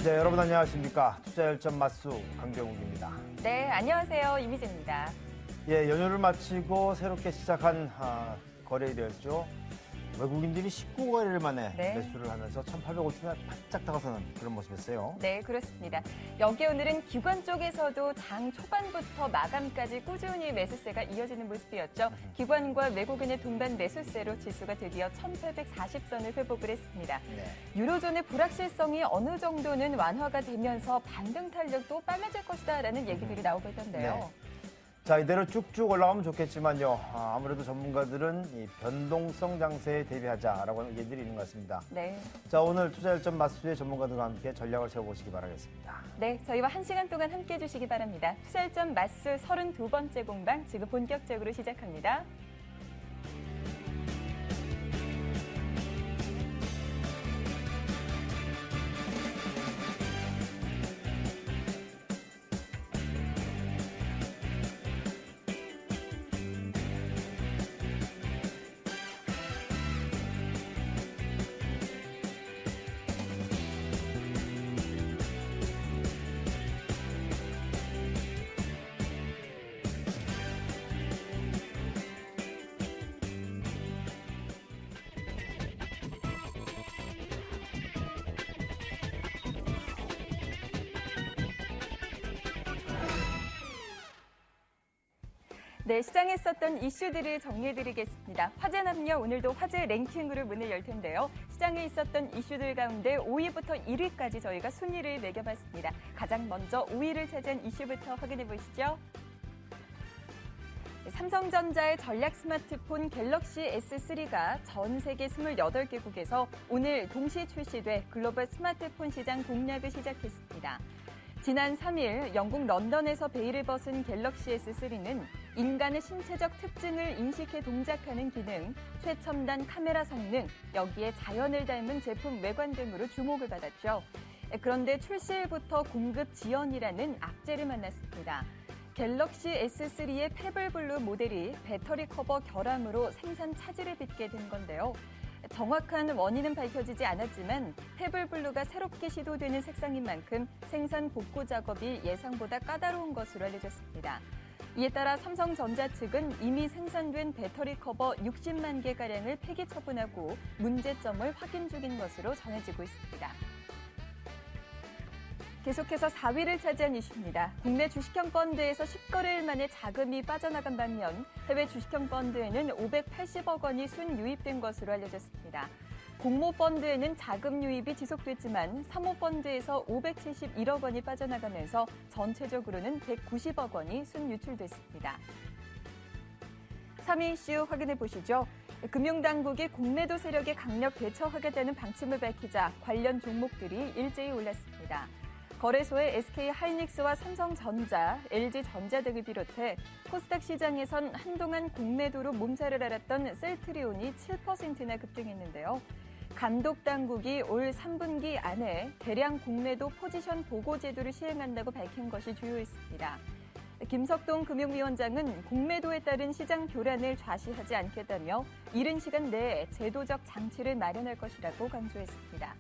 네, 여러분 안녕하십니까. 투자열전 맞수 강병욱입니다. 네, 안녕하세요. 이미지입니다. 예, 연휴를 마치고 새롭게 시작한 거래일이었죠. 외국인들이 19거래일 만에 매수를 하면서 1,850원에 바짝 다가서는 그런 모습이었어요. 네, 그렇습니다. 여기 오늘은 기관 쪽에서도 장 초반부터 마감까지 꾸준히 매수세가 이어지는 모습이었죠. 기관과 외국인의 동반 매수세로 지수가 드디어 1,840선을 회복을 했습니다. 네. 유로존의 불확실성이 어느 정도는 완화가 되면서 반등 탄력도 빨라질 것이다라는 얘기들이 나오고 있던데요. 네. 자, 이대로 쭉쭉 올라가면 좋겠지만요. 아무래도 전문가들은 이 변동성 장세에 대비하자라고 하는 얘기들이 있는 것 같습니다. 네. 자, 오늘 투자열전 맞수의 전문가들과 함께 전략을 세워보시기 바라겠습니다. 네, 저희와 1시간 동안 함께해 주시기 바랍니다. 투자열전 맞수 32번째 공방 지금 본격적으로 시작합니다. 네, 시장에 있었던 이슈들을 정리해드리겠습니다. 화제 남녀 오늘도 화제 랭킹으로 문을 열 텐데요. 시장에 있었던 이슈들 가운데 5위부터 1위까지 저희가 순위를 매겨봤습니다. 가장 먼저 5위를 차지한 이슈부터 확인해 보시죠. 삼성전자의 전략 스마트폰 갤럭시 S3가 전 세계 28개국에서 오늘 동시 출시돼 글로벌 스마트폰 시장 공략을 시작했습니다. 지난 3일 영국 런던에서 베일을 벗은 갤럭시 S3는 인간의 신체적 특징을 인식해 동작하는 기능, 최첨단 카메라 성능, 여기에 자연을 닮은 제품 외관 등으로 주목을 받았죠. 그런데 출시일부터 공급 지연이라는 악재를 만났습니다. 갤럭시 S3의 페블블루 모델이 배터리 커버 결함으로 생산 차질을 빚게 된 건데요. 정확한 원인은 밝혀지지 않았지만 페블블루가 새롭게 시도되는 색상인 만큼 생산 복구 작업이 예상보다 까다로운 것으로 알려졌습니다. 이에 따라 삼성전자 측은 이미 생산된 배터리 커버 60만 개가량을 폐기 처분하고 문제점을 확인 중인 것으로 전해지고 있습니다. 계속해서 4위를 차지한 이슈입니다. 국내 주식형 펀드에서 10거래일 만에 자금이 빠져나간 반면 해외 주식형 펀드에는 580억 원이 순유입된 것으로 알려졌습니다. 공모펀드에는 자금 유입이 지속됐지만 사모펀드에서 571억 원이 빠져나가면서 전체적으로는 190억 원이 순유출됐습니다. 3위 이슈 확인해 보시죠. 금융당국이 공매도 세력에 강력 대처하겠다는 방침을 밝히자 관련 종목들이 일제히 올랐습니다. 거래소의 SK하이닉스와 삼성전자, LG전자 등을 비롯해 코스닥 시장에선 한동안 공매도로 몸살을 앓았던 셀트리온이 7%나 급등했는데요. 감독당국이 올 3분기 안에 대량 공매도 포지션 보고 제도를 시행한다고 밝힌 것이 주요했습니다. 김석동 금융위원장은 공매도에 따른 시장 교란을 좌시하지 않겠다며 이른 시간 내에 제도적 장치를 마련할 것이라고 강조했습니다.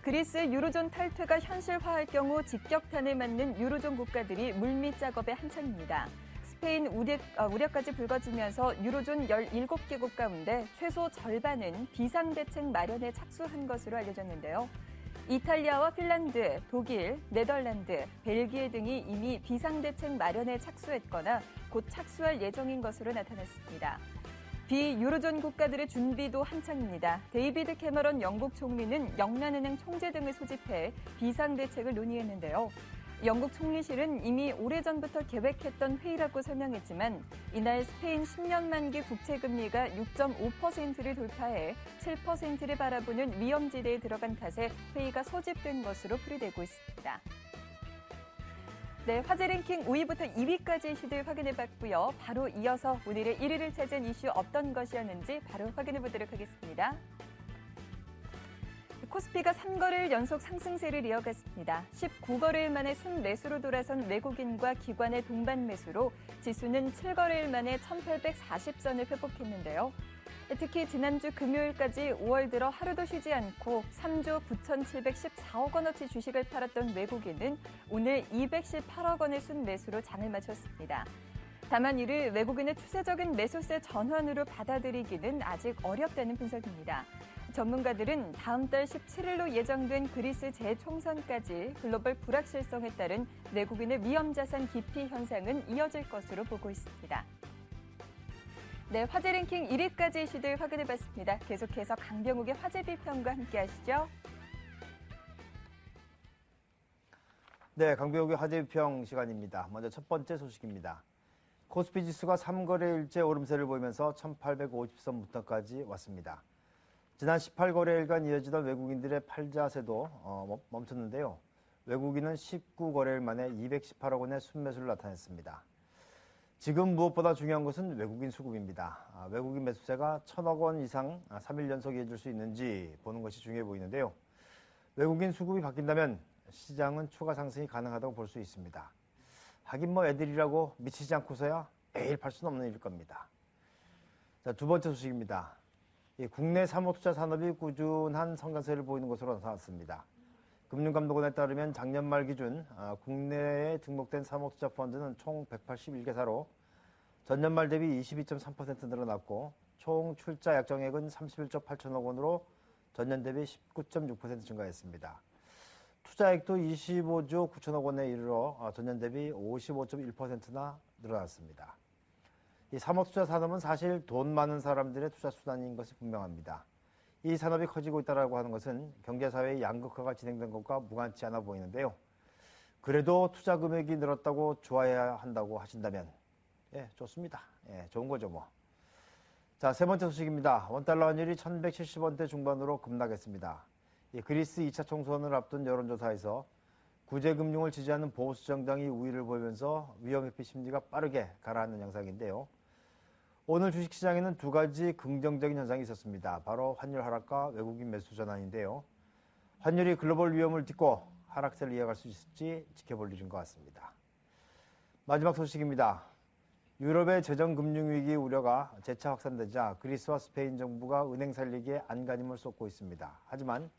그리스 유로존 탈퇴가 현실화할 경우 직격탄을 맞는 유로존 국가들이 물밑 작업에 한창입니다. 스페인 우려까지 불거지면서 유로존 17개국 가운데 최소 절반은 비상대책 마련에 착수한 것으로 알려졌는데요. 이탈리아와 핀란드, 독일, 네덜란드, 벨기에 등이 이미 비상대책 마련에 착수했거나 곧 착수할 예정인 것으로 나타났습니다. 비유로존 국가들의 준비도 한창입니다. 데이비드 캐머런 영국 총리는 영란은행 총재 등을 소집해 비상대책을 논의했는데요. 영국 총리실은 이미 오래전부터 계획했던 회의라고 설명했지만 이날 스페인 10년 만기 국채금리가 6.5%를 돌파해 7%를 바라보는 위험지대에 들어간 탓에 회의가 소집된 것으로 풀이되고 있습니다. 네, 화제 랭킹 5위부터 2위까지 이슈들 확인해봤고요. 바로 이어서 오늘의 1위를 차지한 이슈 어떤 것이었는지 바로 확인해보도록 하겠습니다. 코스피가 3거래일 연속 상승세를 이어갔습니다. 19거래일 만에 순매수로 돌아선 외국인과 기관의 동반 매수로 지수는 7거래일 만에 1840선을 회복했는데요. 특히 지난주 금요일까지 5월 들어 하루도 쉬지 않고 3조 9,714억 원어치 주식을 팔았던 외국인은 오늘 218억 원의 순매수로 장을 마쳤습니다. 다만 이를 외국인의 추세적인 매수세 전환으로 받아들이기는 아직 어렵다는 분석입니다. 전문가들은 다음 달 17일로 예정된 그리스 재총선까지 글로벌 불확실성에 따른 외국인의 위험자산 기피 현상은 이어질 것으로 보고 있습니다. 네, 화제 랭킹 1위까지 이슈들 확인해봤습니다. 계속해서 강병욱의 화제 비평과 함께 하시죠. 네, 강병욱의 화제 비평 시간입니다. 먼저 첫 번째 소식입니다. 코스피 지수가 3거래일째 오름세를 보이면서 1850선부터까지 왔습니다. 지난 18거래일간 이어지던 외국인들의 팔자세도 멈췄는데요. 외국인은 19거래일 만에 218억 원의 순매수를 나타냈습니다. 지금 무엇보다 중요한 것은 외국인 수급입니다. 외국인 매수세가 1,000억 원 이상 3일 연속 이어질 수 있는지 보는 것이 중요해 보이는데요. 외국인 수급이 바뀐다면 시장은 추가 상승이 가능하다고 볼 수 있습니다. 하긴 뭐 애들이라고 미치지 않고서야 매일 팔 수는 없는 일일 겁니다. 자, 두 번째 소식입니다. 국내 사모투자 산업이 꾸준한 성장세를 보이는 것으로 나타났습니다. 금융감독원에 따르면 작년 말 기준 국내에 등록된 사모투자 펀드는 총 181개사로 전년 말 대비 22.3% 늘어났고 총 출자 약정액은 31조 8천억 원으로 전년 대비 19.6% 증가했습니다. 투자액도 25조 9천억 원에 이르러 전년 대비 55.1%나 늘어났습니다. 이 사모투자 산업은 사실 돈 많은 사람들의 투자 수단인 것이 분명합니다. 이 산업이 커지고 있다고 하는 것은 경제사회의 양극화가 진행된 것과 무관치 않아 보이는데요. 그래도 투자 금액이 늘었다고 좋아해야 한다고 하신다면 좋습니다. 좋은 거죠 뭐. 자, 세 번째 소식입니다. 원달러 환율이 1170원대 중반으로 급락했습니다. 그리스 2차 총선을 앞둔 여론조사에서 구제금융을 지지하는 보수 정당이 우위를 보이면서 위험회피 심리가 빠르게 가라앉는 양상인데요. 오늘 주식시장에는 두 가지 긍정적인 현상이 있었습니다. 바로 환율 하락과 외국인 매수 전환인데요. 환율이 글로벌 위험을 딛고 하락세를 이어갈 수 있을지 지켜볼 일인 것 같습니다. 마지막 소식입니다. 유럽의 재정금융위기 우려가 재차 확산되자 그리스와 스페인 정부가 은행 살리기에 안간힘을 쏟고 있습니다. 하지만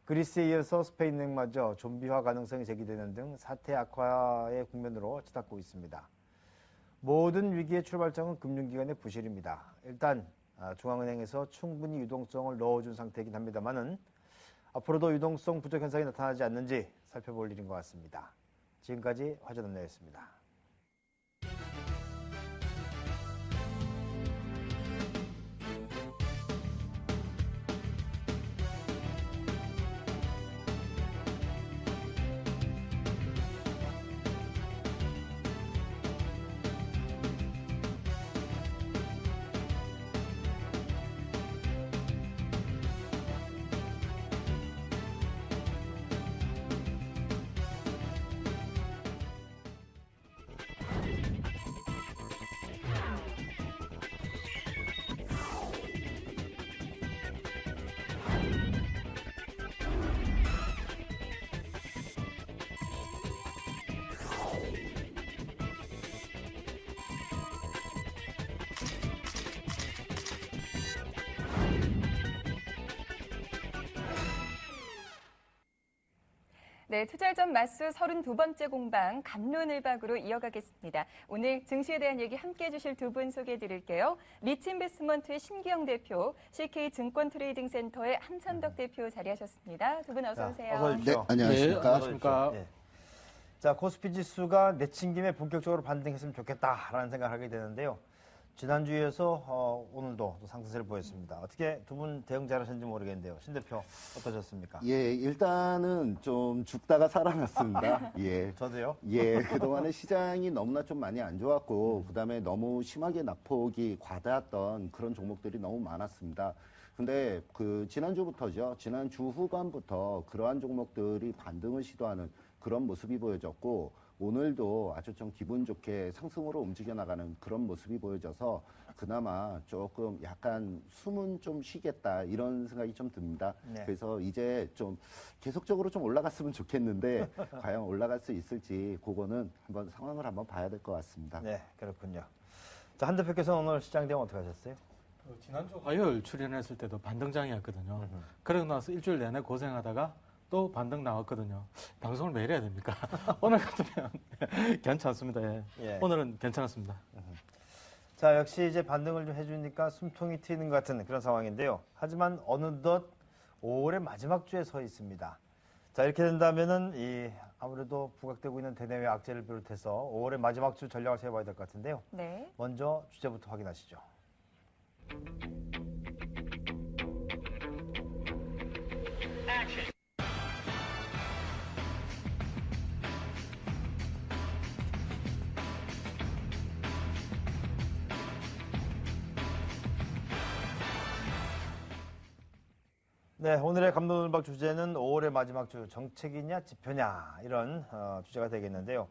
그리스에 이어서 스페인은행마저 좀비화 가능성이 제기되는 등 사태 악화의 국면으로 치닫고 있습니다. 모든 위기의 출발점은 금융기관의 부실입니다. 일단 중앙은행에서 충분히 유동성을 넣어준 상태이긴 합니다만은 앞으로도 유동성 부족 현상이 나타나지 않는지 살펴볼 일인 것 같습니다. 지금까지 화제논의였습니다. 네, 투자전 맞수 32번째 공방 갑론을박으로 이어가겠습니다. 오늘 증시에 대한 얘기 함께해 주실 두 분 소개해 드릴게요. 리치인베스트먼트의 신기영 대표, CK증권트레이딩센터의 함천덕 대표 자리하셨습니다. 두 분 어서 오세요. 어서 오십시오. 네, 안녕하십니까. 네, 안녕하십니까. 네. 자, 코스피 지수가 내친 김에 본격적으로 반등했으면 좋겠다라는 생각을 하게 되는데요. 지난주에서 오늘도 또 상승세를 보였습니다. 어떻게 두 분 대응 잘하셨는지 모르겠는데요. 신 대표 어떠셨습니까? 예, 일단은 좀 죽다가 살아났습니다. 예. 저도요. 예, 그동안에 시장이 너무나 좀 많이 안 좋았고, 그 다음에 너무 심하게 낙폭이 과다했던 그런 종목들이 너무 많았습니다. 근데 지난주부터죠. 지난주 후반부터 그러한 종목들이 반등을 시도하는 그런 모습이 보여졌고, 오늘도 아주 좀 기분 좋게 상승으로 움직여 나가는 그런 모습이 보여져서 그나마 조금 약간 숨은 좀 쉬겠다 이런 생각이 좀 듭니다. 네. 그래서 이제 좀 계속적으로 좀 올라갔으면 좋겠는데 과연 올라갈 수 있을지 그거는 한번 상황을 한번 봐야 될 것 같습니다. 네, 그렇군요. 자, 한 대표께서는 오늘 시장 대응 어떻게 하셨어요? 지난주 화요일 출연했을 때도 반등장이었거든요. 그러고 나서 일주일 내내 고생하다가 또 반등 나왔거든요. 방송을 매일 해야 됩니까? 오늘 같으면 괜찮습니다. 예. 예. 오늘은 괜찮았습니다. 자, 역시 이제 반등을 좀 해주니까 숨통이 트이는 것 같은 그런 상황인데요. 하지만 어느덧 5월의 마지막 주에 서 있습니다. 자, 이렇게 된다면은 아무래도 부각되고 있는 대내외 악재를 비롯해서 5월의 마지막 주 전략을 세워봐야 될 것 같은데요. 네. 먼저 주제부터 확인하시죠. 네, 오늘의 감독을박 주제는 5월의 마지막 주 정책이냐 지표냐 이런 주제가 되겠는데요.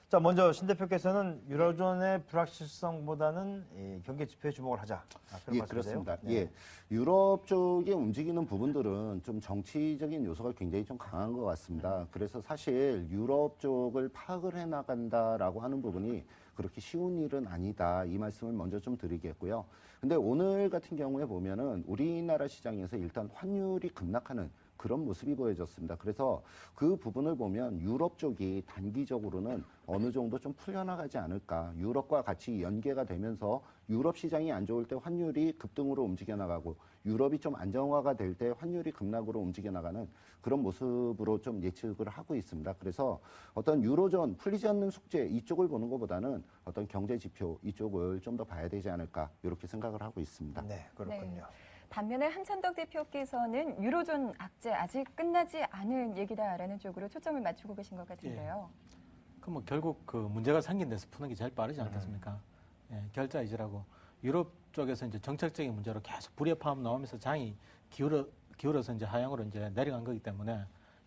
자, 먼저 신 대표께서는 유로존의 불확실성보다는 이 경제 지표에 주목을 하자. 그런 예, 말씀이세요? 그렇습니다. 네. 예, 유럽 쪽에 움직이는 부분들은 좀 정치적인 요소가 굉장히 좀 강한 것 같습니다. 그래서 사실 유럽 쪽을 파악을 해 나간다라고 하는 부분이 그렇게 쉬운 일은 아니다. 이 말씀을 먼저 좀 드리겠고요. 근데 오늘 같은 경우에 보면은 우리나라 시장에서 일단 환율이 급락하는 그런 모습이 보여졌습니다. 그래서 그 부분을 보면 유럽 쪽이 단기적으로는 어느 정도 좀 풀려나가지 않을까. 유럽과 같이 연계가 되면서 유럽 시장이 안 좋을 때 환율이 급등으로 움직여 나가고 유럽이 좀 안정화가 될 때 환율이 급락으로 움직여 나가는 그런 모습으로 좀 예측을 하고 있습니다. 그래서 어떤 유로존 풀리지 않는 숙제 이쪽을 보는 것보다는 어떤 경제 지표 이쪽을 좀 더 봐야 되지 않을까 이렇게 생각을 하고 있습니다. 네, 그렇군요. 반면에 한찬덕 대표께서는 유로존 악재 아직 끝나지 않은 얘기다라는 쪽으로 초점을 맞추고 계신 것 같은데요. 그 뭐 결국 그 문제가 생긴 데서 푸는 게 제일 빠르지 않겠습니까? 예, 결자 이지라고 유럽 쪽에서 이제 정책적인 문제로 계속 불협화음 나오면서 장이 기울어서 이제 하향으로 이제 내려간 거기 때문에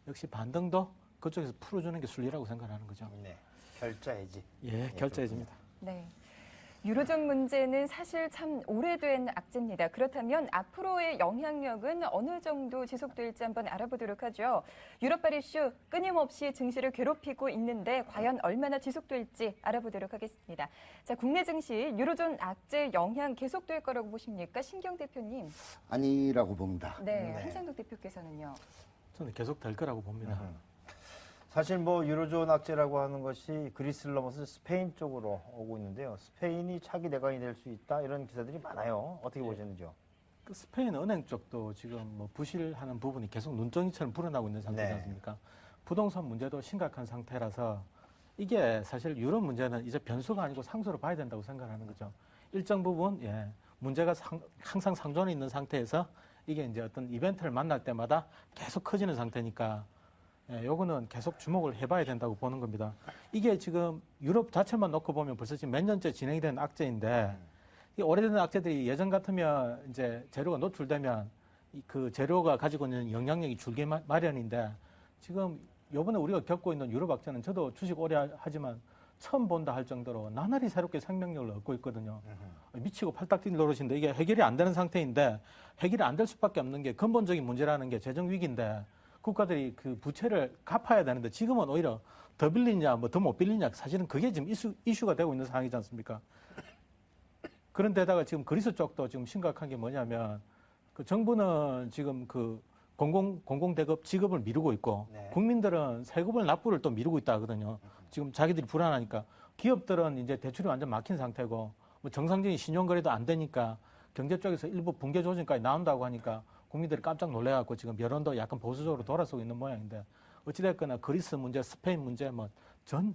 역시 반등도 그쪽에서 풀어주는 게 순리라고 생각하는 거죠. 네, 결자해지. 예, 결자 이지입니다. 네. 유로존 문제는 사실 참 오래된 악재입니다. 그렇다면 앞으로의 영향력은 어느 정도 지속될지 한번 알아보도록 하죠. 유럽발 이슈 끊임없이 증시를 괴롭히고 있는데 과연 얼마나 지속될지 알아보도록 하겠습니다. 자, 국내 증시 유로존 악재 영향 계속될 거라고 보십니까? 신경 대표님. 아니라고 봅니다. 네, 네. 한창덕 대표께서는요. 저는 계속 될 거라고 봅니다. 사실 뭐 유로존 악재라고 하는 것이 그리스를 넘어서 스페인 쪽으로 오고 있는데요. 스페인이 차기 내관이 될 수 있다 이런 기사들이 많아요. 어떻게 보시는지요? 그 스페인 은행 쪽도 지금 뭐 부실하는 부분이 계속 눈덩이처럼 불어나고 있는 상태지 네. 않습니까? 부동산 문제도 심각한 상태라서 이게 사실 유럽 문제는 이제 변수가 아니고 상수로 봐야 된다고 생각하는 거죠. 일정 부분 문제가 항상 상존해 있는 상태에서 이게 이제 어떤 이벤트를 만날 때마다 계속 커지는 상태니까 요거는 계속 주목을 해봐야 된다고 보는 겁니다. 이게 지금 유럽 자체만 놓고 보면 벌써 지금 몇 년째 진행이 된 악재인데 이 오래된 악재들이 예전 같으면 이제 재료가 노출되면 그 재료가 가지고 있는 영향력이 줄기 마련인데 지금 요번에 우리가 겪고 있는 유럽 악재는 저도 주식 오래 하지만 처음 본다 할 정도로 나날이 새롭게 생명력을 얻고 있거든요. 미치고 팔딱 뛴 노릇인데 이게 해결이 안 되는 상태인데 해결이 안 될 수밖에 없는 게 근본적인 문제라는 게 재정 위기인데 국가들이 그 부채를 갚아야 되는데 지금은 오히려 더 빌리냐 뭐 더 못 빌리냐 사실은 그게 지금 이슈가 되고 있는 상황이지 않습니까? 그런데다가 지금 그리스 쪽도 지금 심각한 게 뭐냐면 그 정부는 지금 그 공공대급 지급을 미루고 있고 네. 국민들은 세금을 납부를 또 미루고 있다 하거든요. 지금 자기들이 불안하니까 기업들은 이제 대출이 완전 막힌 상태고 뭐 정상적인 신용거래도 안 되니까 경제 쪽에서 일부 붕괴 조짐까지 나온다고 하니까 국민들이 깜짝 놀래갖고 지금 여론도 약간 보수적으로 돌아서고 있는 모양인데 어찌됐거나 그리스 문제, 스페인 문제 뭐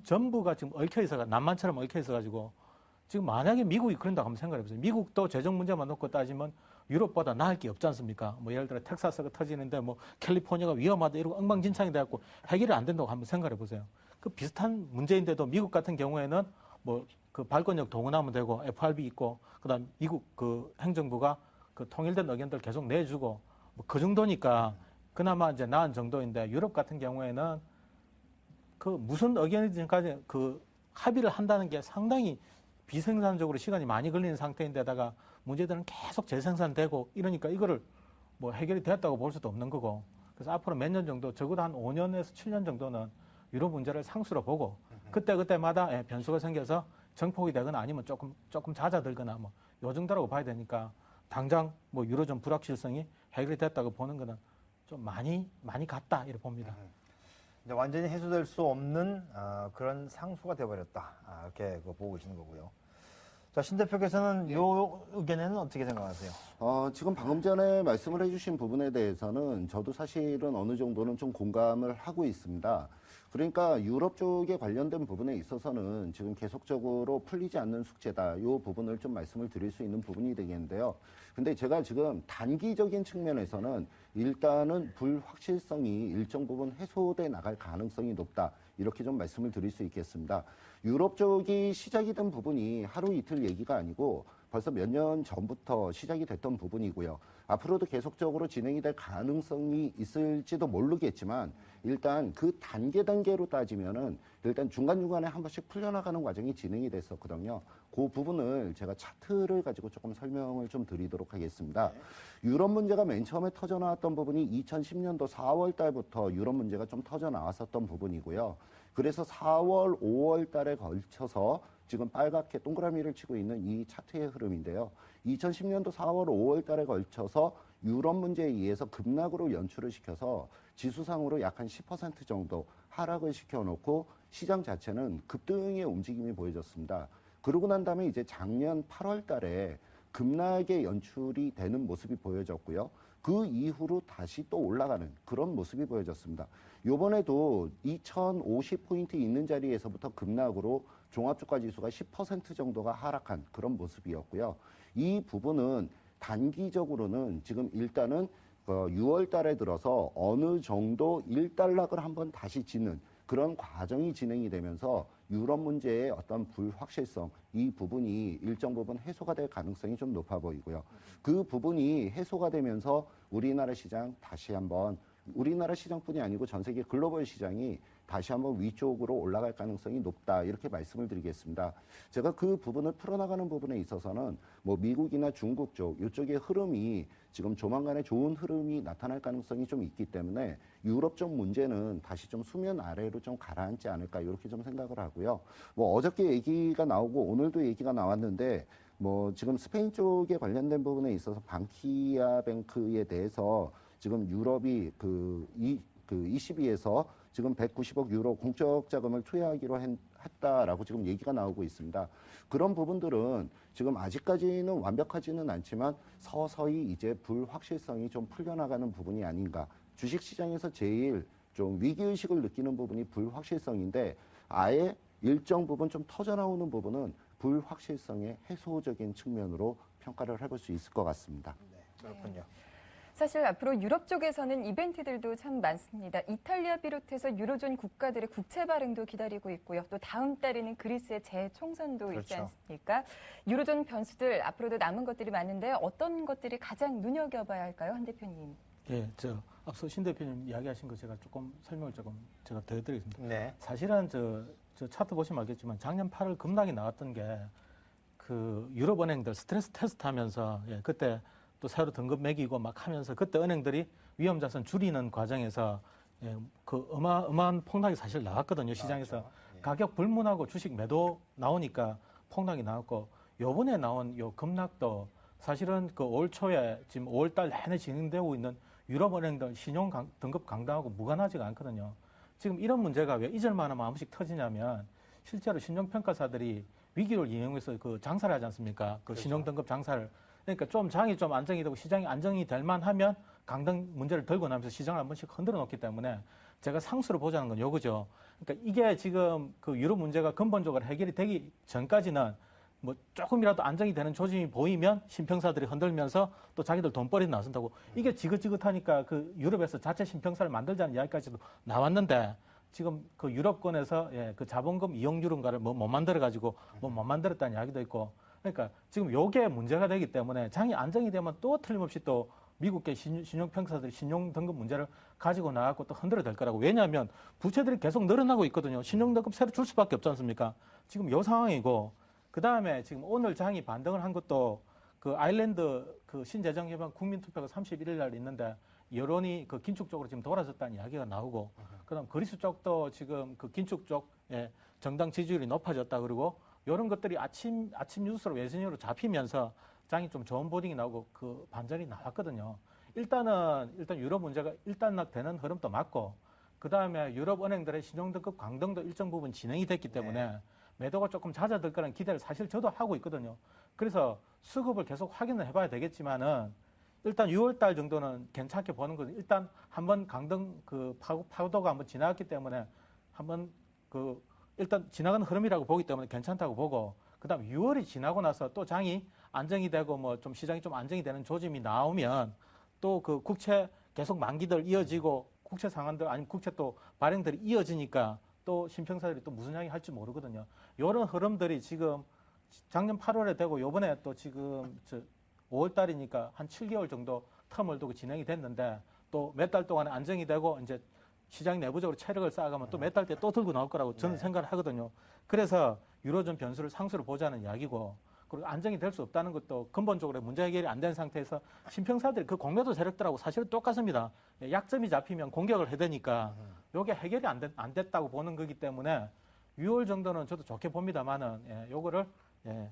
전부가 지금 얽혀있어가 남만처럼 얽혀있어가지고 지금 만약에 미국이 그런다고 한번 생각해보세요. 미국도 재정 문제만 놓고 따지면 유럽보다 나을 게 없지 않습니까? 뭐 예를 들어 텍사스가 터지는데 뭐 캘리포니아가 위험하다 이러고 엉망진창이 돼갖고 해결이 안 된다고 한번 생각해보세요. 그 비슷한 문제인데도 미국 같은 경우에는 뭐 그 발권력 동원하면 되고 FRB 있고 그다음 미국 그 행정부가 그 통일된 의견들 계속 내주고 뭐 그 정도니까 그나마 이제 나은 정도인데 유럽 같은 경우에는 그 무슨 의견이든지 그 합의를 한다는 게 상당히 비생산적으로 시간이 많이 걸리는 상태인데다가 문제들은 계속 재생산되고 이러니까 이거를 뭐 해결이 되었다고 볼 수도 없는 거고 그래서 앞으로 몇 년 정도 적어도 한 5년에서 7년 정도는 유럽 문제를 상수로 보고 그때마다 변수가 생겨서 정폭이 되거나 아니면 조금 잦아들거나 뭐 요 정도라고 봐야 되니까 당장 뭐 유로존 불확실성이 해결이 됐다고 보는 거는 좀 많이 갔다 이렇게 봅니다. 이제 완전히 해소될 수 없는 그런 상수가 되어버렸다. 이렇게 보고 계시는 거고요. 자, 신 대표께서는 이 의견에는 어떻게 생각하세요? 지금 방금 전에 말씀을 해주신 부분에 대해서는 저도 사실은 어느 정도는 좀 공감을 하고 있습니다. 그러니까 유럽 쪽에 관련된 부분에 있어서는 지금 계속적으로 풀리지 않는 숙제다. 이 부분을 좀 말씀을 드릴 수 있는 부분이 되겠는데요. 근데 제가 지금 단기적인 측면에서는 일단은 불확실성이 일정 부분 해소돼 나갈 가능성이 높다. 이렇게 좀 말씀을 드릴 수 있겠습니다. 유럽 쪽이 시작이 된 부분이 하루 이틀 얘기가 아니고 벌써 몇 년 전부터 시작이 됐던 부분이고요. 앞으로도 계속적으로 진행이 될 가능성이 있을지도 모르겠지만 일단 그 단계로 따지면은 일단 중간중간에 한 번씩 풀려나가는 과정이 진행이 됐었거든요. 그 부분을 제가 차트를 가지고 조금 설명을 좀 드리도록 하겠습니다. 유럽 문제가 맨 처음에 터져 나왔던 부분이 2010년도 4월 달부터 유럽 문제가 좀 터져 나왔었던 부분이고요. 그래서 4월, 5월 달에 걸쳐서 지금 빨갛게 동그라미를 치고 있는 이 차트의 흐름인데요. 2010년도 4월, 5월 달에 걸쳐서 유럽 문제에 의해서 급락으로 연출을 시켜서 지수상으로 약 한 10% 정도 하락을 시켜놓고 시장 자체는 급등의 움직임이 보여졌습니다. 그러고 난 다음에 이제 작년 8월 달에 급락의 연출이 되는 모습이 보여졌고요. 그 이후로 다시 또 올라가는 그런 모습이 보여졌습니다. 요번에도 2050포인트 있는 자리에서부터 급락으로 종합주가 지수가 10% 정도가 하락한 그런 모습이었고요. 이 부분은 단기적으로는 지금 일단은 6월 달에 들어서 어느 정도 일단락을 한번 다시 짓는 그런 과정이 진행이 되면서 유럽 문제의 어떤 불확실성 이 부분이 일정 부분 해소가 될 가능성이 좀 높아 보이고요. 그 부분이 해소가 되면서 우리나라 시장 다시 한번 우리나라 시장뿐이 아니고 전 세계 글로벌 시장이 다시 한번 위쪽으로 올라갈 가능성이 높다 이렇게 말씀을 드리겠습니다. 제가 그 부분을 풀어나가는 부분에 있어서는 뭐 미국이나 중국 쪽 이쪽의 흐름이 지금 조만간에 좋은 흐름이 나타날 가능성이 좀 있기 때문에 유럽 쪽 문제는 다시 좀 수면 아래로 좀 가라앉지 않을까 이렇게 좀 생각을 하고요. 뭐 어저께 얘기가 나오고 오늘도 얘기가 나왔는데 뭐 지금 스페인 쪽에 관련된 부분에 있어서 방키아 뱅크에 대해서 지금 유럽이 그 ECB에서 지금 190억 유로 공적 자금을 투여하기로 했다라고 지금 얘기가 나오고 있습니다. 그런 부분들은 지금 아직까지는 완벽하지는 않지만 서서히 이제 불확실성이 좀 풀려나가는 부분이 아닌가. 주식시장에서 제일 좀 위기의식을 느끼는 부분이 불확실성인데 아예 일정 부분 좀 터져나오는 부분은 불확실성의 해소적인 측면으로 평가를 해볼 수 있을 것 같습니다. 네, 그렇군요. 사실 앞으로 유럽 쪽에서는 이벤트들도 참 많습니다. 이탈리아 비롯해서 유로존 국가들의 국채 발행도 기다리고 있고요. 또 다음 달에는 그리스의 재총선도 있지 그렇죠. 않습니까? 유로존 변수들 앞으로도 남은 것들이 많은데 어떤 것들이 가장 눈여겨봐야 할까요? 한 대표님. 예, 앞서 신 대표님 이야기하신 거 제가 조금 설명을 제가 더 해드리겠습니다. 네. 사실은 저 차트 보시면 알겠지만 작년 8월 급락이 나왔던 게 그 유럽 은행들 스트레스 테스트 하면서 그때 또 새로 등급 매기고 막 하면서 그때 은행들이 위험 자산 줄이는 과정에서 그 어마어마한 폭락이 사실 나왔거든요. 시장에서. 나왔죠. 예. 가격 불문하고 주식 매도 나오니까 폭락이 나왔고 요번에 나온 요 급락도 사실은 그 올 초에 지금 5월 달 내내 진행되고 있는 유럽 은행들 신용 등급 강등하고 무관하지가 않거든요. 지금 이런 문제가 왜 이절만 하면 한 번씩 터지냐면 실제로 신용평가사들이 위기를 이용해서 그 장사를 하지 않습니까? 그 그렇죠. 신용등급 장사를. 그러니까 좀 장이 좀 안정이 되고 시장이 안정이 될 만하면 강등 문제를 들고 나면서 시장을 한 번씩 흔들어 놓기 때문에 제가 상수로 보자는 건 요거죠. 그러니까 이게 지금 그 유럽 문제가 근본적으로 해결이 되기 전까지는 뭐 조금이라도 안정이 되는 조짐이 보이면 신평사들이 흔들면서 또 자기들 돈벌이 나선다고 이게 지긋지긋하니까 그 유럽에서 자체 신평사를 만들자는 이야기까지도 나왔는데 지금 그 유럽권에서 그 자본금 이용률인가를 뭐 못 만들어가지고 뭐 못 만들었다는 이야기도 있고 그러니까 지금 요게 문제가 되기 때문에 장이 안정이 되면 또 틀림없이 또 미국계 신용평가사들이 신용등급 문제를 가지고 나가고 또 흔들어 댈 거라고. 왜냐하면 부채들이 계속 늘어나고 있거든요. 신용등급 새로 줄 수밖에 없지 않습니까? 지금 요 상황이고 그 다음에 지금 오늘 장이 반등을 한 것도 그 아일랜드 그 신재정협약 국민투표가 31일 날 있는데 여론이 그 긴축 쪽으로 지금 돌아섰다는 이야기가 나오고 그다음 그리스 쪽도 지금 그 긴축 쪽 정당 지지율이 높아졌다 그러고 이런 것들이 아침 뉴스로 외신으로 잡히면서 장이 좀 좋은 보딩이 나오고 그 반전이 나왔거든요. 일단 유럽 문제가 일단락되는 흐름도 맞고, 그 다음에 유럽 은행들의 신용등급 강등도 일정 부분 진행이 됐기 때문에 매도가 조금 잦아들 거라는 기대를 사실 저도 하고 있거든요. 그래서 수급을 계속 확인을 해봐야 되겠지만은 일단 6월 달 정도는 괜찮게 보는 거죠. 일단 한번 강등 그 파도가 한번 지나갔기 때문에 한번 그 일단 지나가는 흐름이라고 보기 때문에 괜찮다고 보고, 그다음 6월이 지나고 나서 또 장이 안정이 되고 뭐 좀 시장이 좀 안정이 되는 조짐이 나오면 또 그 국채 계속 만기들 이어지고 국채 상한들 아니면 국채 또 발행들이 이어지니까 또 신평사들이 또 무슨 이야기 할지 모르거든요. 이런 흐름들이 지금 작년 8월에 되고 요번에 또 지금 5월 달이니까 한 7개월 정도 텀을 두고 진행이 됐는데 또 몇 달 동안에 안정이 되고 이제 시장 내부적으로 체력을 쌓아가면 또 몇 달 때 또 들고 나올 거라고 저는 생각을 하거든요. 그래서 유로존 변수를 상수로 보자는 이야기고, 그리고 안정이 될 수 없다는 것도 근본적으로 문제 해결이 안 된 상태에서 신평사들이 그 공매도 세력들하고 사실은 똑같습니다. 약점이 잡히면 공격을 해야 되니까 이게 해결이 안 됐다고 보는 거기 때문에 6월 정도는 저도 좋게 봅니다만은 요거를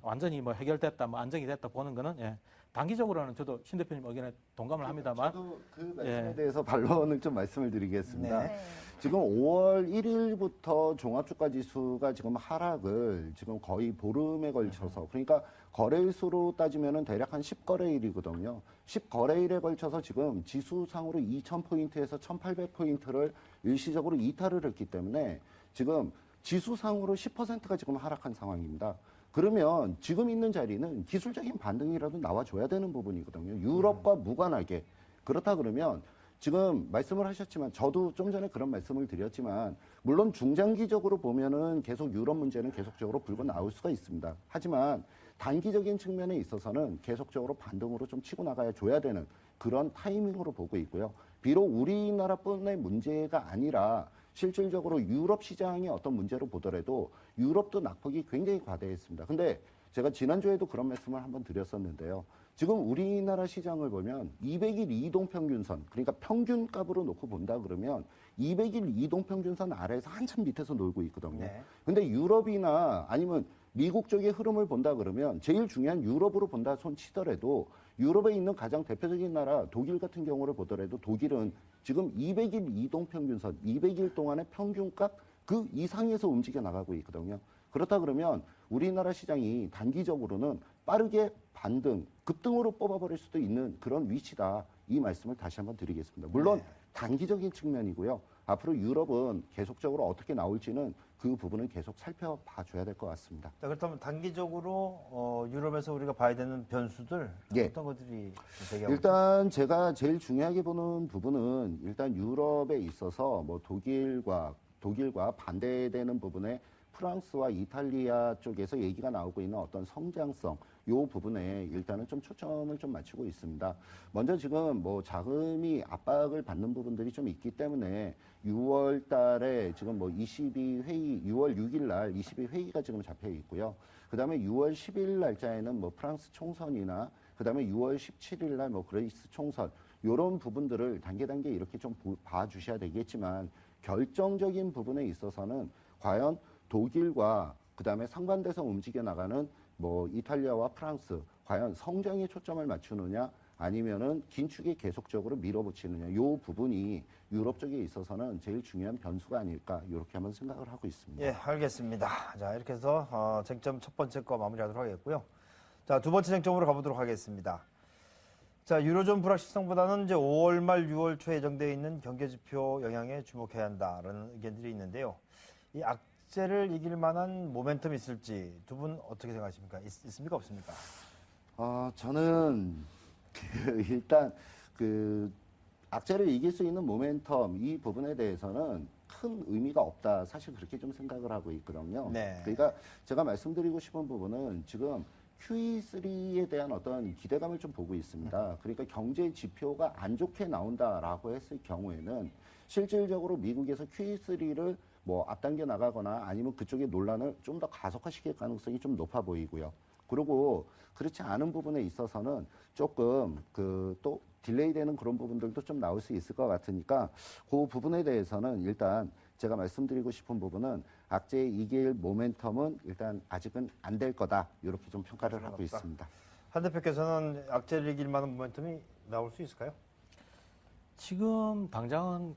완전히 뭐 해결됐다, 뭐 안정이 됐다 보는 거는 단기적으로는 저도 신 대표님 의견에 동감을 합니다만. 저도 그 말씀에 대해서 반론을 좀 말씀을 드리겠습니다. 네. 지금 5월 1일부터 종합주가 지수가 지금 하락을 지금 거의 보름에 걸쳐서, 그러니까 거래일수로 따지면은 대략 한 10거래일이거든요. 10거래일에 걸쳐서 지금 지수상으로 2000포인트에서 1800포인트를 일시적으로 이탈을 했기 때문에 지금 지수상으로 10%가 지금 하락한 상황입니다. 그러면 지금 있는 자리는 기술적인 반등이라도 나와줘야 되는 부분이거든요. 유럽과 무관하게. 그렇다 그러면 지금 말씀을 하셨지만 저도 좀 전에 그런 말씀을 드렸지만 물론 중장기적으로 보면은 계속 유럽 문제는 계속적으로 불고 나올 수가 있습니다. 하지만 단기적인 측면에 있어서는 계속적으로 반등으로 좀 치고 나가야 줘야 되는 그런 타이밍으로 보고 있고요. 비록 우리나라뿐의 문제가 아니라 실질적으로 유럽 시장의 어떤 문제로 보더라도 유럽도 낙폭이 굉장히 과대했습니다. 근데 제가 지난주에도 그런 말씀을 한번 드렸었는데요. 지금 우리나라 시장을 보면 200일 이동평균선, 그러니까 평균값으로 놓고 본다 그러면 200일 이동평균선 아래에서 한참 밑에서 놀고 있거든요. 네. 근데 유럽이나 아니면 미국 쪽의 흐름을 본다 그러면 제일 중요한 유럽으로 본다 손 치더라도 유럽에 있는 가장 대표적인 나라 독일 같은 경우를 보더라도 독일은 지금 200일 이동평균선, 200일 동안의 평균값 그 이상에서 움직여 나가고 있거든요. 그렇다 그러면 우리나라 시장이 단기적으로는 빠르게 반등, 급등으로 뽑아버릴 수도 있는 그런 위치다. 이 말씀을 다시 한번 드리겠습니다. 물론 단기적인 측면이고요. 앞으로 유럽은 계속적으로 어떻게 나올지는 그 부분은 계속 살펴봐 줘야 될 것 같습니다. 자, 그렇다면 단기적으로 유럽에서 우리가 봐야 되는 변수들 예. 어떤 것들이 제기하고 일단 제가 제일 중요하게 보는 부분은 일단 유럽에 있어서 뭐 독일과 반대되는 부분에 프랑스와 이탈리아 쪽에서 얘기가 나오고 있는 어떤 성장성 요 부분에 일단은 좀 초점을 좀 맞추고 있습니다. 먼저 지금 뭐 자금이 압박을 받는 부분들이 좀 있기 때문에 6월 달에 지금 뭐 22회의 6월 6일 날 22회의가 지금 잡혀 있고요. 그다음에 6월 10일 날짜에는 뭐 프랑스 총선이나 그다음에 6월 17일 날 뭐 그레이스 총선 요런 부분들을 단계 이렇게 좀 봐주셔야 되겠지만 결정적인 부분에 있어서는 과연 독일과 그다음에 상반돼서 움직여 나가는 뭐 이탈리아와 프랑스 과연 성장에 초점을 맞추느냐 아니면은 긴축에 계속적으로 밀어붙이느냐 요 부분이 유럽 쪽에 있어서는 제일 중요한 변수가 아닐까 이렇게 한번 생각을 하고 있습니다. 예, 알겠습니다. 자, 이렇게 해서 쟁점 첫 번째 거 마무리하도록 하겠고요. 자, 두 번째 쟁점으로 가보도록 하겠습니다. 자, 유로존 불확실성보다는 이제 5월 말 6월 초에 예정되어 있는 경제지표 영향에 주목해야 한다라는 의견들이 있는데요. 이 악재를 이길 만한 모멘텀이 있을지 두 분 어떻게 생각하십니까? 있습니까? 없습니까? 저는 일단 악재를 이길 수 있는 모멘텀 이 부분에 대해서는 큰 의미가 없다. 사실 그렇게 좀 생각을 하고 있거든요. 네. 그러니까 제가 말씀드리고 싶은 부분은 지금 QE3에 대한 어떤 기대감을 좀 보고 있습니다. 그러니까 경제 지표가 안 좋게 나온다라고 했을 경우에는 실질적으로 미국에서 QE3를 뭐 앞당겨 나가거나 아니면 그쪽의 논란을 좀 더 가속화시킬 가능성이 좀 높아 보이고요. 그리고 그렇지 않은 부분에 있어서는 조금 또 딜레이 되는 그런 부분들도 좀 나올 수 있을 것 같으니까 그 부분에 대해서는 일단 제가 말씀드리고 싶은 부분은 악재의 이길 모멘텀은 일단 아직은 안 될 거다. 이렇게 좀 평가를 하고 있습니다. 한 대표께서는 악재를 이길 만한 모멘텀이 나올 수 있을까요? 지금 당장은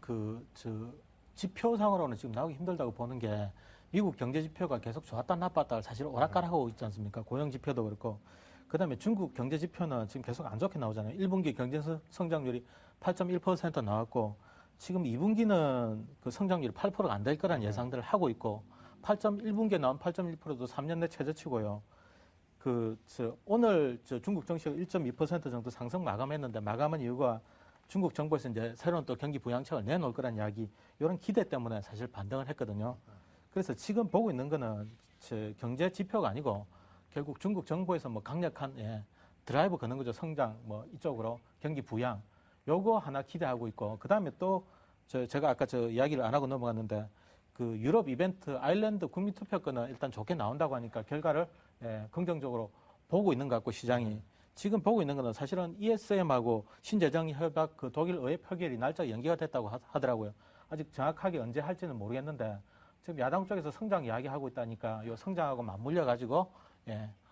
지표상으로는 지금 나오기 힘들다고 보는 게 미국 경제 지표가 계속 좋았다 나빴다 사실 오락가락하고 있지 않습니까? 고용 지표도 그렇고. 그다음에 중국 경제 지표는 지금 계속 안 좋게 나오잖아요. 1분기 경제 성장률이 8.1% 나왔고 지금 2분기는 그 성장률이 8%가 안 될 거라는 예상들을 하고 있고 8.1분기에 나온 8.1%도 3년 내 최저치고요. 오늘 중국 증시가 1.2% 정도 상승 마감했는데 마감한 이유가 중국 정부에서 이제 새로운 또 경기 부양책을 내놓을 거란 이야기, 이런 기대 때문에 사실 반등을 했거든요. 그래서 지금 보고 있는 거는 경제 지표가 아니고 결국 중국 정부에서 뭐 강력한 드라이브 거는 거죠. 성장 뭐 이쪽으로 경기 부양 요거 하나 기대하고 있고 그다음에 또 제가 아까 이야기를 안 하고 넘어갔는데 그 유럽 이벤트 아일랜드 국민 투표권은 일단 좋게 나온다고 하니까 결과를 긍정적으로 보고 있는 것 같고 시장이 지금 보고 있는 거는 사실은 ESM하고 신재정 협약 그 독일 의회 표결이 날짜 연기가 됐다고 하더라고요. 아직 정확하게 언제 할지는 모르겠는데 지금 야당 쪽에서 성장 이야기하고 있다니까 요 성장하고 맞물려 가지고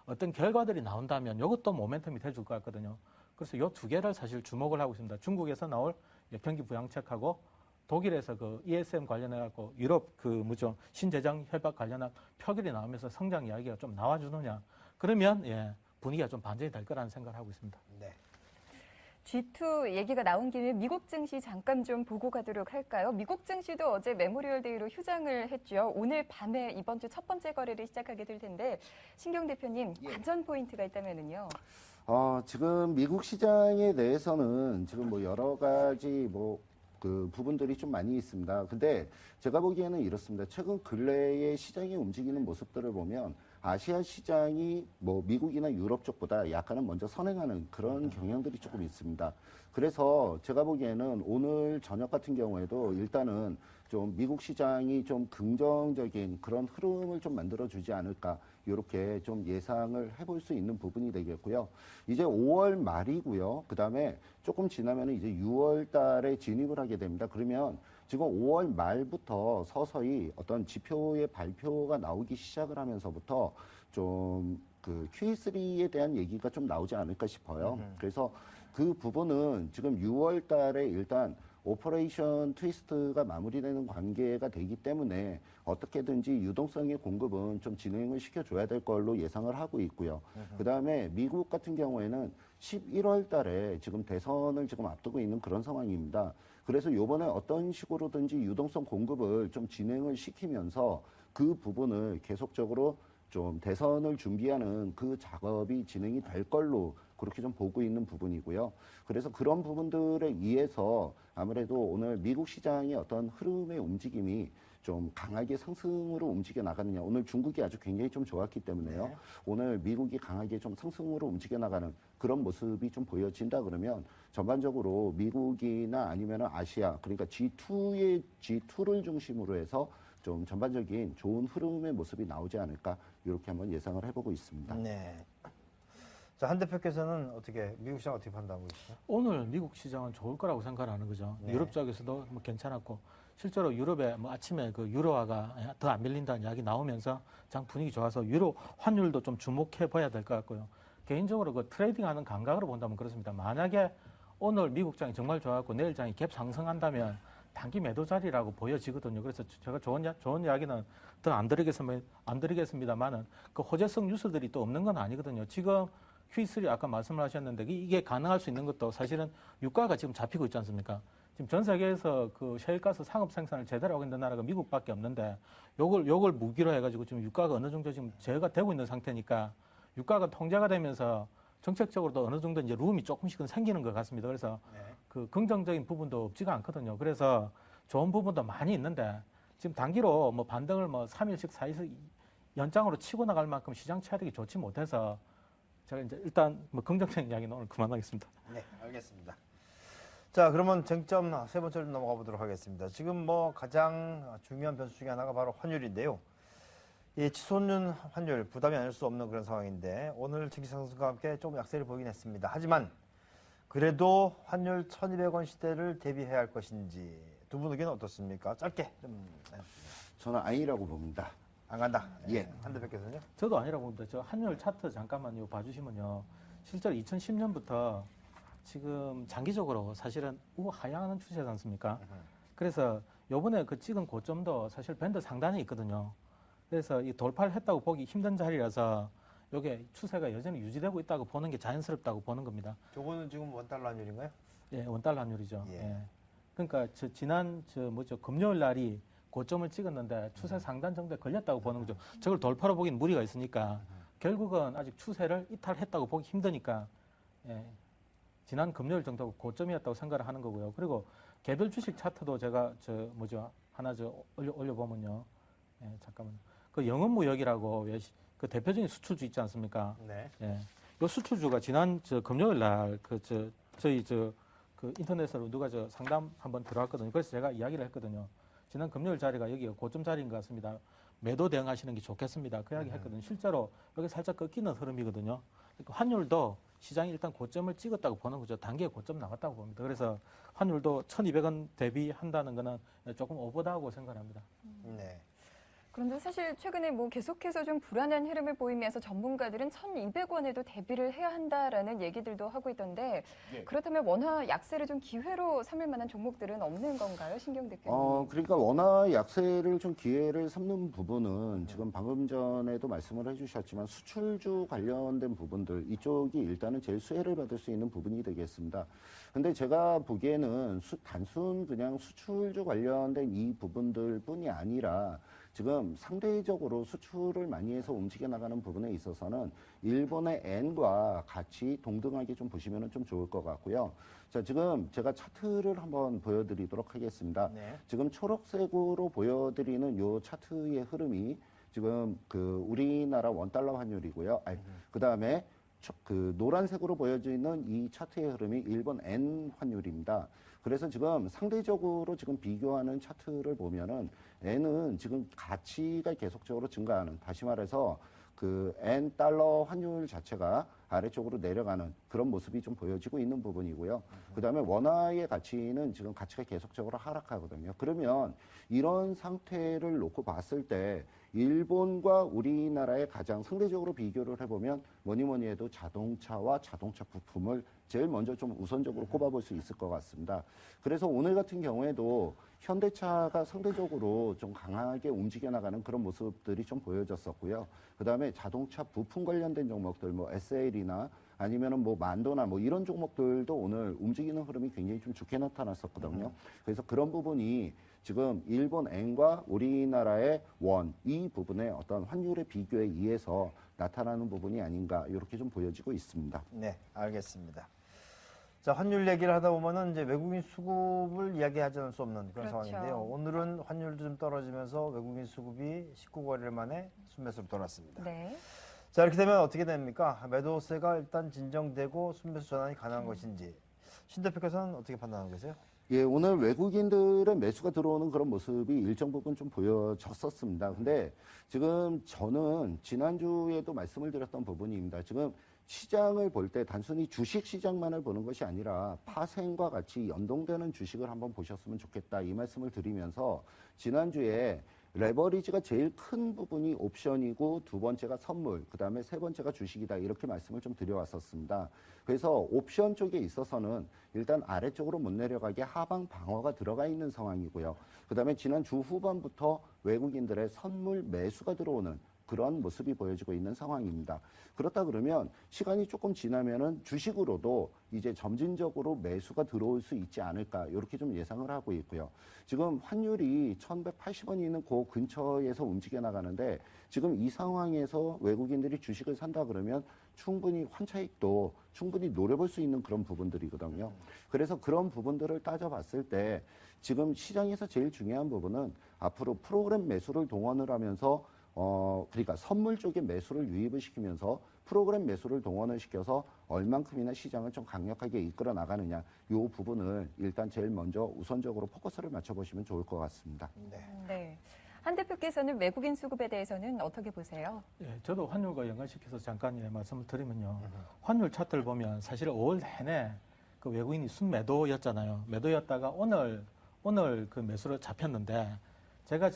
어떤 결과들이 나온다면 이것도 모멘텀이 돼줄 것 같거든요. 그래서 요 두 개를 사실 주목을 하고 있습니다. 중국에서 나올 경기 부양책하고 독일에서 그 ESM 관련해 갖고 유럽 신재정 협약 관련한 표결이 나오면서 성장 이야기가 좀 나와주느냐. 그러면 분위기가 좀 반전이 될 거라는 생각을 하고 있습니다. 네. G2 얘기가 나온 김에 미국 증시 잠깐 좀 보고 가도록 할까요? 미국 증시도 어제 메모리얼 데이로 휴장을 했죠. 오늘 밤에 이번 주 첫 번째 거래를 시작하게 될 텐데 신경 대표님 관전 포인트가 있다면은요. 지금 미국 시장에 대해서는 지금 뭐 여러 가지 그 부분들이 좀 많이 있습니다. 근데 제가 보기에는 이렇습니다. 최근 근래에 시장이 움직이는 모습들을 보면 아시아 시장이 뭐 미국이나 유럽 쪽보다 약간은 먼저 선행하는 그런 경향들이 조금 있습니다. 그래서 제가 보기에는 오늘 저녁 같은 경우에도 일단은 좀 미국 시장이 좀 긍정적인 그런 흐름을 좀 만들어주지 않을까 이렇게 좀 예상을 해볼 수 있는 부분이 되겠고요. 이제 5월 말이고요. 그 다음에 조금 지나면 이제 6월 달에 진입을 하게 됩니다. 그러면 지금 5월 말부터 서서히 어떤 지표의 발표가 나오기 시작을 하면서부터 좀 그 Q3에 대한 얘기가 좀 나오지 않을까 싶어요. 그래서 그 부분은 지금 6월 달에 일단 오퍼레이션 트위스트가 마무리되는 관계가 되기 때문에 어떻게든지 유동성의 공급은 좀 진행을 시켜줘야 될 걸로 예상을 하고 있고요. 그 다음에 미국 같은 경우에는 11월 달에 지금 대선을 지금 앞두고 있는 그런 상황입니다. 그래서 요번에 어떤 식으로든지 유동성 공급을 좀 진행을 시키면서 그 부분을 계속적으로 좀 대선을 준비하는 그 작업이 진행이 될 걸로 그렇게 좀 보고 있는 부분이고요. 그래서 그런 부분들에 의해서 아무래도 오늘 미국 시장의 어떤 흐름의 움직임이 좀 강하게 상승으로 움직여 나가느냐. 오늘 중국이 아주 굉장히 좀 좋았기 때문에요. 네. 오늘 미국이 강하게 좀 상승으로 움직여 나가는 그런 모습이 좀 보여진다 그러면 전반적으로 미국이나 아니면 아시아, 그러니까 G2를 중심으로 해서 좀 전반적인 좋은 흐름의 모습이 나오지 않을까 이렇게 한번 예상을 해보고 있습니다. 네. 자, 한 대표께서는 어떻게 미국 시장 어떻게 판단하고 계시죠? 오늘 미국 시장은 좋을 거라고 생각하는 거죠. 네. 유럽 쪽에서도 뭐 괜찮았고 실제로 유럽에 뭐 아침에 그 유로화가 더 안 밀린다는 이야기 나오면서 장 분위기 좋아서 유로 환율도 좀 주목해 봐야 될 것 같고요. 개인적으로 그 트레이딩하는 감각으로 본다면 그렇습니다. 만약에 오늘 미국 장이 정말 좋았고 내일 장이 갭 상승한다면 단기 매도 자리라고 보여지거든요. 그래서 제가 좋은 이야기는 더 안 드리겠습니다만은 그 호재성 뉴스들이 또 없는 건 아니거든요. 지금 Q3 아까 말씀을 하셨는데 이게 가능할 수 있는 것도 사실은 유가가 지금 잡히고 있지 않습니까? 지금 전 세계에서 그 셰일가스 상업 생산을 제대로 하고 있는 나라가 미국밖에 없는데 요걸 무기로 해가지고 지금 유가가 어느 정도 지금 제어가 되고 있는 상태니까 유가가 통제가 되면서 정책적으로도 어느 정도 이제 룸이 조금씩은 생기는 것 같습니다. 그래서 그 긍정적인 부분도 없지가 않거든요. 그래서 좋은 부분도 많이 있는데 지금 단기로 뭐 반등을 뭐 3일씩 4일씩 연장으로 치고 나갈 만큼 시장 체력이 좋지 못해서 제가 이제 일단 뭐 긍정적인 이야기는 오늘 그만하겠습니다. 네, 알겠습니다. 자, 그러면 쟁점 세 번째로 넘어가 보도록 하겠습니다. 지금 뭐 가장 중요한 변수 중에 하나가 바로 환율인데요. 이 치솟는 환율 부담이 아닐 수 없는 그런 상황인데 오늘 증시 상승과 함께 조금 약세를 보이긴 했습니다. 하지만 그래도 환율 1,200원 시대를 대비해야 할 것인지 두 분 의견은 어떻습니까? 짧게 좀. 저는 아니라고 봅니다. 안 간다. 예. 한 대표께서는요? 저도 아니라고 봅니다. 저 환율 차트 잠깐만요 봐주시면요. 실제로 2010년부터 지금 장기적으로 사실은 우하향하는 추세지 않습니까? 그래서 요번에 그 찍은 고점도 사실 밴드 상단에 있거든요. 그래서 이 돌파를 했다고 보기 힘든 자리라서 요게 추세가 여전히 유지되고 있다고 보는 게 자연스럽다고 보는 겁니다. 저거는 지금 원달러 환율인가요? 예, 원달러 환율이죠. 예. 예. 그러니까 지난 금요일 날이 고점을 찍었는데 추세 상단 정도에 걸렸다고 보는 거죠. 저걸 돌파로 보기는 무리가 있으니까 결국은 아직 추세를 이탈했다고 보기 힘드니까 예, 지난 금요일 정도 고점이었다고 생각을 하는 거고요. 그리고 개별 주식 차트도 제가 하나 올려보면요. 예, 잠깐만요. 그 영업무역이라고 그 대표적인 수출주 있지 않습니까? 네. 예. 요 수출주가 지난 금요일 날 저희 그 인터넷으로 누가 상담 한번 들어왔거든요. 그래서 제가 이야기를 했거든요. 지난 금요일 자리가 여기가 고점 자리인 것 같습니다. 매도 대응하시는 게 좋겠습니다. 그 이야기 했거든요. 실제로 여기 살짝 꺾이는 흐름이거든요. 그러니까 환율도 시장이 일단 고점을 찍었다고 보는 거죠. 단기에 고점 나왔다고 봅니다. 그래서 환율도 1,200원 대비한다는 거는 조금 오버다고 생각합니다. 네. 그런데 사실 최근에 계속해서 좀 불안한 흐름을 보이면서 전문가들은 1,200원에도 대비를 해야 한다라는 얘기들도 하고 있던데 그렇다면 원화 약세를 좀 기회로 삼을 만한 종목들은 없는 건가요, 신경 대표님? 그러니까 원화 약세를 좀 기회를 삼는 부분은 지금 방금 전에도 말씀을 해주셨지만 수출주 관련된 부분들 이쪽이 일단은 제일 수혜를 받을 수 있는 부분이 되겠습니다. 근데 제가 보기에는 단순 그냥 수출주 관련된 이 부분들 뿐이 아니라 지금 상대적으로 수출을 많이 해서 움직여 나가는 부분에 있어서는 일본의 엔과 같이 동등하게 좀 보시면 좀 좋을 것 같고요. 자, 지금 제가 차트를 한번 보여드리도록 하겠습니다. 네. 지금 초록색으로 보여드리는 요 차트의 흐름이 지금 그 우리나라 원달러 환율이고요. 그 다음에 그 노란색으로 보여지는 이 차트의 흐름이 일본 엔 환율입니다. 그래서 지금 상대적으로 지금 비교하는 차트를 보면은 엔은 지금 가치가 계속적으로 증가하는, 다시 말해서 그 엔 달러 환율 자체가 아래쪽으로 내려가는 그런 모습이 좀 보여지고 있는 부분이고요. 그 다음에 원화의 가치는 지금 가치가 계속적으로 하락하거든요. 그러면 이런 상태를 놓고 봤을 때 일본과 우리나라의 가장 상대적으로 비교를 해보면 뭐니 해도 자동차와 자동차 부품을 제일 먼저 좀 우선적으로 꼽아볼 수 있을 것 같습니다. 그래서 오늘 같은 경우에도 현대차가 상대적으로 좀 강하게 움직여 나가는 그런 모습들이 좀 보여졌었고요. 그 다음에 자동차 부품 관련된 종목들, 뭐 SL이나 아니면은 뭐 만도나 뭐 이런 종목들도 오늘 움직이는 흐름이 굉장히 좀 좋게 나타났었거든요. 그래서 그런 부분이 지금 일본 엔과 우리나라의 원, 이 부분의 어떤 환율의 비교에 의해서 나타나는 부분이 아닌가 이렇게 좀 보여지고 있습니다. 네, 알겠습니다. 자, 환율 얘기를 하다 보면은 이제 외국인 수급을 이야기하지 않을 수 없는 그런 그렇죠. 상황인데요. 오늘은 환율도 좀 떨어지면서 외국인 수급이 19거래일 만에 순매수로 돌았습니다. 네. 자, 이렇게 되면 어떻게 됩니까? 매도세가 일단 진정되고 순매수 전환이 가능한 것인지. 신 대표께서는 어떻게 판단하고 계세요? 예, 오늘 외국인들의 매수가 들어오는 그런 모습이 일정 부분 좀 보여졌었습니다. 근데 지금 저는 지난주에도 말씀을 드렸던 부분입니다. 지금 시장을 볼 때 단순히 주식 시장만을 보는 것이 아니라 파생과 같이 연동되는 주식을 한번 보셨으면 좋겠다. 이 말씀을 드리면서 지난주에 레버리지가 제일 큰 부분이 옵션이고 두 번째가 선물, 그 다음에 세 번째가 주식이다. 이렇게 말씀을 좀 드려왔었습니다. 그래서 옵션 쪽에 있어서는 일단 아래쪽으로 못 내려가게 하방 방어가 들어가 있는 상황이고요. 그 다음에 지난 주 후반부터 외국인들의 선물 매수가 들어오는 그런 모습이 보여지고 있는 상황입니다. 그렇다 그러면 시간이 조금 지나면은 주식으로도 이제 점진적으로 매수가 들어올 수 있지 않을까 이렇게 좀 예상을 하고 있고요. 지금 환율이 1,180원이 있는 그 근처에서 움직여 나가는데 지금 이 상황에서 외국인들이 주식을 산다 그러면 충분히 환차익도 충분히 노려볼 수 있는 그런 부분들이거든요. 그래서 그런 부분들을 따져봤을 때 지금 시장에서 제일 중요한 부분은 앞으로 프로그램 매수를 동원을 하면서 그러니까 선물 쪽에 매수를 유입을 시키면서 프로그램 매수를 동원을 시켜서 얼만큼이나 시장을 좀 강력하게 이끌어 나가느냐 이 부분을 일단 제일 먼저 우선적으로 포커스를 맞춰보시면 좋을 것 같습니다. 네. 한 대표께서는 외국인 수급에 대해서는 어떻게 보세요? 예, 저도 환율과 연관시켜서 잠깐 말씀을 드리면요. 환율 차트를 보면 사실 5월 내내 그 외국인이 순매도였잖아요. 매도였다가 오늘 그 매수로 잡혔는데 제가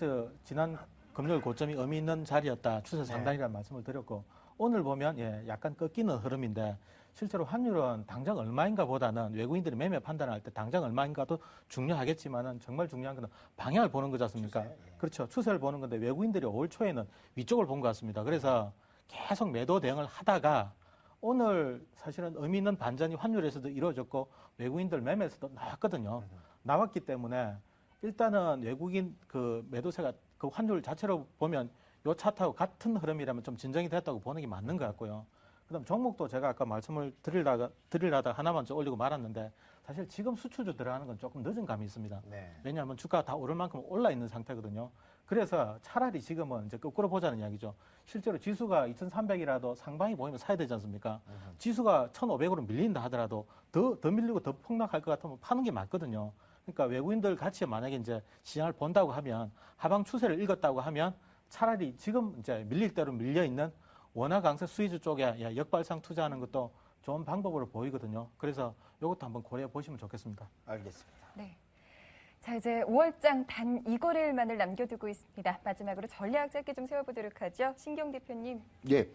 지난 금요일 고점이 의미 있는 자리였다. 추세 상단이라는 말씀을 드렸고 오늘 보면 약간 꺾이는 흐름인데 실제로 환율은 당장 얼마인가 보다는 외국인들이 매매 판단할 때 당장 얼마인가도 중요하겠지만은 정말 중요한 건 방향을 보는 거지 않습니까? 추세, 예. 그렇죠. 추세를 보는 건데 외국인들이 올 초에는 위쪽을 본 것 같습니다. 그래서 계속 매도 대응을 하다가 오늘 사실은 의미 있는 반전이 환율에서도 이루어졌고 외국인들 매매에서도 나왔거든요. 나왔기 때문에 일단은 외국인 그 매도세가 그 환율 자체로 보면 요 차트하고 같은 흐름이라면 좀 진정이 됐다고 보는 게 맞는 것 같고요. 그다음 종목도 제가 아까 말씀을 드리려다 하나만 좀 올리고 말았는데 사실 지금 수출주 들어가는 건 조금 늦은 감이 있습니다. 네. 왜냐하면 주가가 다 오를 만큼 올라 있는 상태거든요. 그래서 차라리 지금은 이제 거꾸로 보자는 이야기죠. 실제로 지수가 2,300이라도 상방이 보이면 사야 되지 않습니까? 지수가 1,500으로 밀린다 하더라도 더 밀리고 더 폭락할 것 같으면 파는 게 맞거든요. 그러니까 외국인들 같이 만약에 이제 시장을 본다고 하면 하방 추세를 읽었다고 하면 차라리 지금 이제 밀릴 대로 밀려 있는 원화 강세 수혜주 쪽에 역발상 투자하는 것도 좋은 방법으로 보이거든요. 그래서 이것도 한번 고려해 보시면 좋겠습니다. 알겠습니다. 네. 자, 이제 5월장 단 2거래일만을 남겨두고 있습니다. 마지막으로 전략 짧게 좀 세워보도록 하죠. 신경 대표님. 예.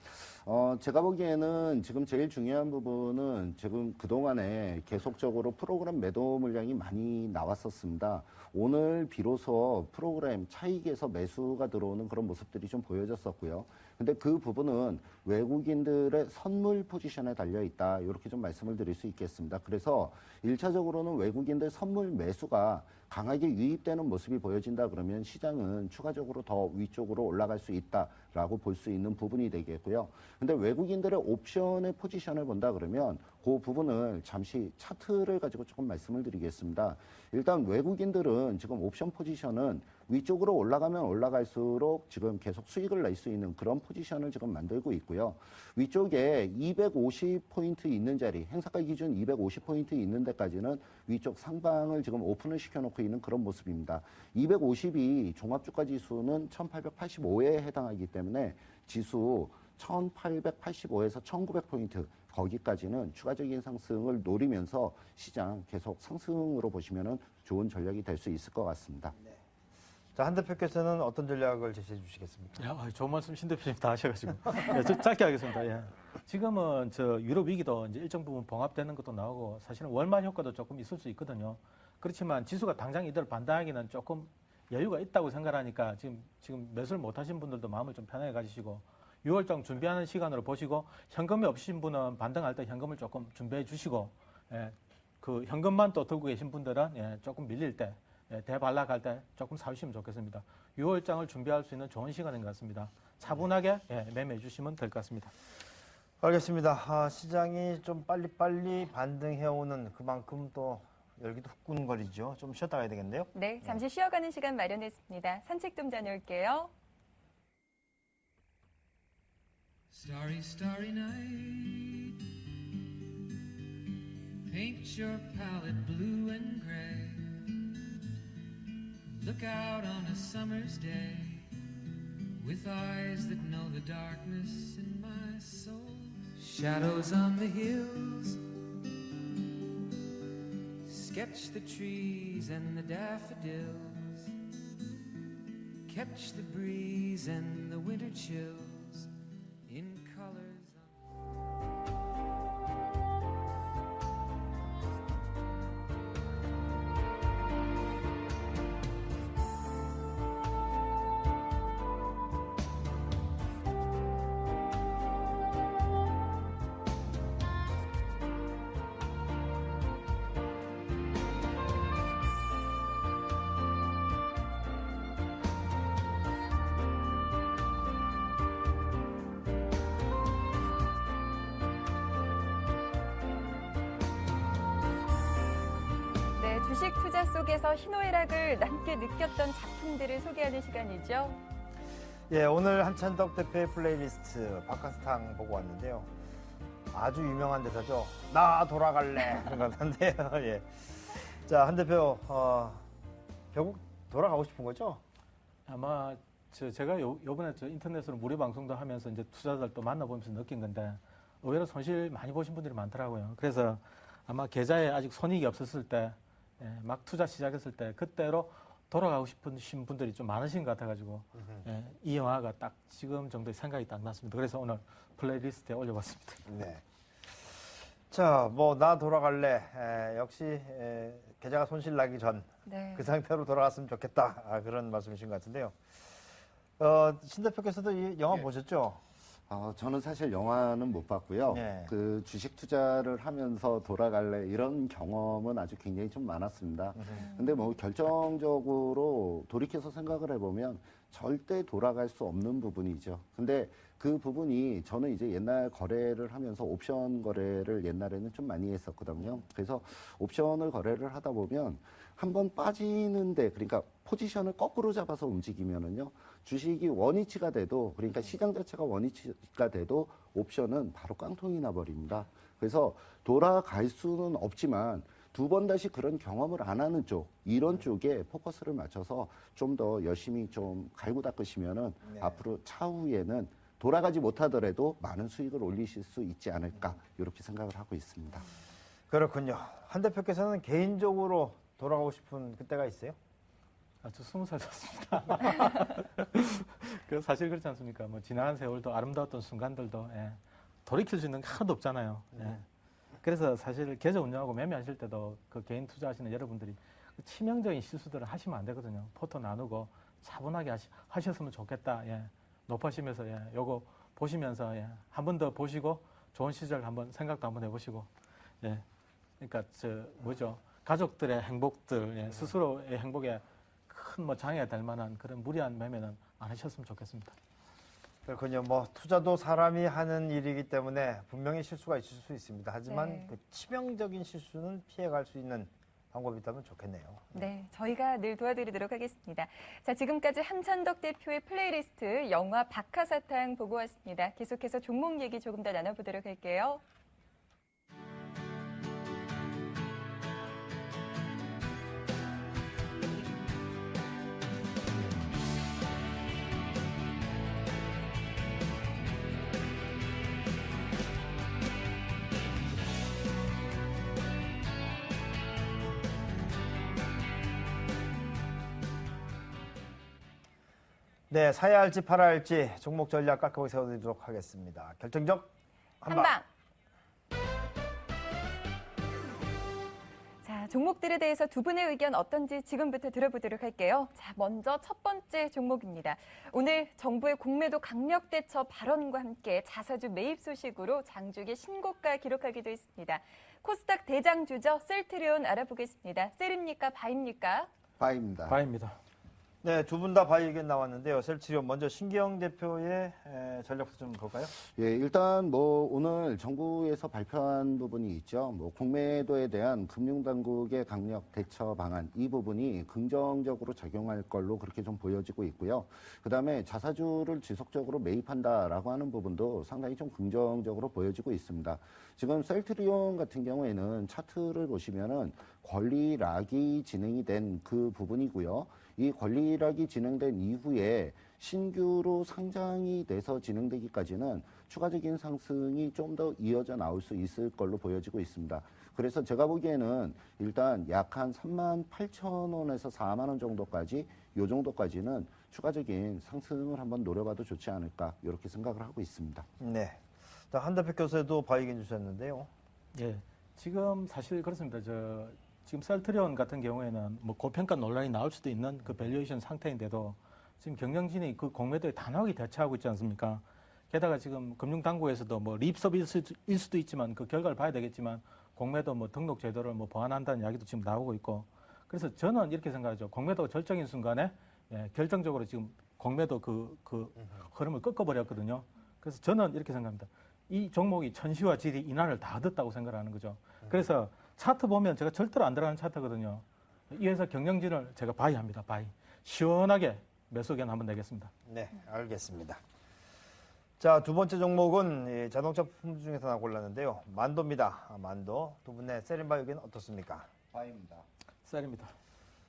제가 보기에는 지금 제일 중요한 부분은 지금 그동안에 계속적으로 프로그램 매도 물량이 많이 나왔었습니다. 오늘 비로소 프로그램 차익에서 매수가 들어오는 그런 모습들이 좀 보여졌었고요. 근데 그 부분은 외국인들의 선물 포지션에 달려 있다. 이렇게 좀 말씀을 드릴 수 있겠습니다. 그래서 1차적으로는 외국인들 선물 매수가 강하게 유입되는 모습이 보여진다 그러면 시장은 추가적으로 더 위쪽으로 올라갈 수 있다라고 볼 수 있는 부분이 되겠고요. 근데 외국인들의 옵션의 포지션을 본다 그러면 그 부분을 잠시 차트를 가지고 조금 말씀을 드리겠습니다. 일단 외국인들은 지금 옵션 포지션은 위쪽으로 올라가면 올라갈수록 지금 계속 수익을 낼 수 있는 그런 포지션을 지금 만들고 있고요. 위쪽에 250포인트 있는 자리, 행사가 기준 250포인트 있는 데까지는 위쪽 상방을 지금 오픈을 시켜놓고 있는 그런 모습입니다. 250이 종합주가 지수는 1885에 해당하기 때문에 지수 1885에서 1900포인트 거기까지는 추가적인 상승을 노리면서 시장 계속 상승으로 보시면은 좋은 전략이 될 수 있을 것 같습니다. 자, 한 대표께서는 어떤 전략을 제시해 주시겠습니까? 야, 좋은 말씀 신 대표님 다 하셔가지고. 예, 저 짧게 하겠습니다. 예. 지금은 저 유럽 위기도 이제 일정 부분 봉합되는 것도 나오고 사실은 월말 효과도 조금 있을 수 있거든요. 그렇지만 지수가 당장 이대로 반등하기는 조금 여유가 있다고 생각하니까 지금 매수를 못 하신 분들도 마음을 좀 편하게 가지시고 6월장 준비하는 시간으로 보시고 현금이 없으신 분은 반등할 때 현금을 조금 준비해 주시고 예, 그 현금만 또 들고 계신 분들은 예, 조금 밀릴 때 대반락할 때 조금 사주시면 좋겠습니다. 6월장을 준비할 수 있는 좋은 시간인 것 같습니다. 차분하게 매매해 주시면 될 것 같습니다. 알겠습니다. 시장이 좀 빨리빨리 반등해오는 그만큼 또 열기도 후끈거리죠. 좀 쉬었다 가야 되겠네요. 네, 잠시 쉬어가는 시간 마련했습니다. 산책 좀 다녀올게요. Starry, starry night. Paint your palette blue and gray. Look out on a summer's day with eyes that know the darkness in my soul. Shadows on the hills. Sketch the trees and the daffodils. Catch the breeze and the winter chills in colors. 네, 주식 투자 속에서 희노애락을 남게 느꼈던 작품들을 소개하는 시간이죠. 예, 오늘 한찬덕 대표의 플레이리스트 바카스탕 보고 왔는데요. 아주 유명한 대사죠. 나 돌아갈래. 그런 것 같은데요. 예. 자, 한 대표, 결국 돌아가고 싶은 거죠? 아마 제가 요번에 인터넷으로 무료 방송도 하면서 이제 투자자들 또 만나보면서 느낀 건데 의외로 손실 많이 보신 분들이 많더라고요. 그래서 아마 계좌에 아직 손익이 없었을 때 막 투자 시작했을 때 그때로 돌아가고 싶으신 분들이 좀 많으신 것 같아가지고 이 영화가 딱 지금 정도의 생각이 딱 났습니다. 그래서 오늘 플레이리스트에 올려봤습니다. 네. 자, 뭐 나 돌아갈래. 역시 계좌가 손실 나기 전 그 네. 상태로 돌아갔으면 좋겠다. 그런 말씀이신 것 같은데요. 신 대표께서도 이 영화 보셨죠? 저는 사실 영화는 못 봤고요. 네. 그 주식 투자를 하면서 돌아갈래 이런 경험은 아주 굉장히 좀 많았습니다. 근데 뭐 결정적으로 돌이켜서 생각을 해보면 절대 돌아갈 수 없는 부분이죠. 근데 그 부분이 저는 이제 옛날 거래를 하면서 옵션 거래를 옛날에는 좀 많이 했었거든요. 그래서 옵션을 거래를 하다 보면 한번 빠지는데, 그러니까 포지션을 거꾸로 잡아서 움직이면은요, 주식이 원위치가 돼도, 그러니까 시장 자체가 원위치가 돼도 옵션은 바로 깡통이 나버립니다. 그래서 돌아갈 수는 없지만 두 번 다시 그런 경험을 안 하는 쪽, 이런 쪽에 포커스를 맞춰서 좀 더 열심히 좀 갈고 닦으시면은 네. 앞으로 차후에는 돌아가지 못하더라도 많은 수익을 올리실 수 있지 않을까, 이렇게 생각을 하고 있습니다. 그렇군요. 한 대표께서는 개인적으로 돌아가고 싶은 그때가 있어요? 저 20살 졌습니다. 그 사실 그렇지 않습니까? 뭐 지나간 세월도 아름다웠던 순간들도 돌이킬 수 있는 게 하나도 없잖아요. 그래서 사실 계좌 운영하고 매매하실 때도 그 개인 투자하시는 여러분들이 그 치명적인 실수들을 하시면 안 되거든요. 포토 나누고 차분하게 하셨으면 좋겠다. 높아시면서 요거 보시면서 한 번 더 보시고 좋은 시절 한번 생각도 한번 해보시고 그러니까 가족들의 행복들 스스로의 행복에 큰 뭐 장애가 될 만한 그런 무리한 매매는 안 하셨으면 좋겠습니다. 그렇군요. 뭐 투자도 사람이 하는 일이기 때문에 분명히 실수가 있을 수 있습니다. 하지만 네. 그 치명적인 실수는 피해갈 수 있는 방법이 있다면 좋겠네요. 네, 저희가 늘 도와드리도록 하겠습니다. 자, 지금까지 한찬덕 대표의 플레이리스트 영화 박하사탕 보고 왔습니다. 계속해서 종목 얘기 조금 더 나눠보도록 할게요. 네, 사야 할지 팔아야 할지 종목 전략 깎고 세워드리도록 하겠습니다. 결정적 한방. 자, 종목들에 대해서 두 분의 의견 어떤지 지금부터 들어보도록 할게요. 자, 먼저 첫 번째 종목입니다. 오늘 정부의 공매도 강력 대처 발언과 함께 자사주 매입 소식으로 장중에 신고가 기록하기도 했습니다. 코스닥 대장주죠. 셀트리온 알아보겠습니다. 셀입니까? 바입니까? 바입니다. 바입니다. 네, 두 분 다 바이 의견 나왔는데요. 셀트리온 먼저 신기영 대표의 전략부터 좀 볼까요? 일단 뭐 오늘 정부에서 발표한 부분이 있죠. 뭐 공매도에 대한 금융당국의 강력 대처 방안, 이 부분이 긍정적으로 작용할 걸로 그렇게 좀 보여지고 있고요. 그다음에 자사주를 지속적으로 매입한다라고 하는 부분도 상당히 좀 긍정적으로 보여지고 있습니다. 지금 셀트리온 같은 경우에는 차트를 보시면은 권리락이 진행이 된 그 부분이고요. 이 권리락이 진행된 이후에 신규로 상장이 돼서 진행되기까지는 추가적인 상승이 좀 더 이어져 나올 수 있을 걸로 보여지고 있습니다. 그래서 제가 보기에는 일단 약 한 38,000원에서 4만 원 정도까지, 요 정도까지는 추가적인 상승을 한번 노려봐도 좋지 않을까, 이렇게 생각을 하고 있습니다. 네. 자, 한 대표께서도 바이 의견 주셨는데요. 지금 사실 그렇습니다. 지금 셀트리온 같은 경우에는 뭐 고평가 논란이 나올 수도 있는 그 밸류에이션 상태인데도 지금 경영진이 그 공매도에 단호하게 대처하고 있지 않습니까? 게다가 지금 금융당국에서도 뭐 립 서비스일 수도 있지만 그 결과를 봐야 되겠지만 공매도 뭐 등록 제도를 뭐 보완한다는 이야기도 지금 나오고 있고, 그래서 저는 이렇게 생각하죠. 공매도가 절정인 순간에 결정적으로 지금 공매도 그 흐름을 꺾어버렸거든요. 그래서 저는 이렇게 생각합니다. 이 종목이 천시와 지리 이난을 다 얻었다고 생각하는 거죠. 그래서 차트 보면 제가 절대로 안 들어가는 차트거든요. 이 회사 경영진을 제가 바이합니다. 바이. 시원하게 매수 의견 한번 내겠습니다. 네, 알겠습니다. 자, 두 번째 종목은 이 자동차 부품 중에서 하나 골랐는데요. 만도입니다. 만도. 두 분의 셀인바이 의견 어떻습니까? 바입니다. 셀입니다.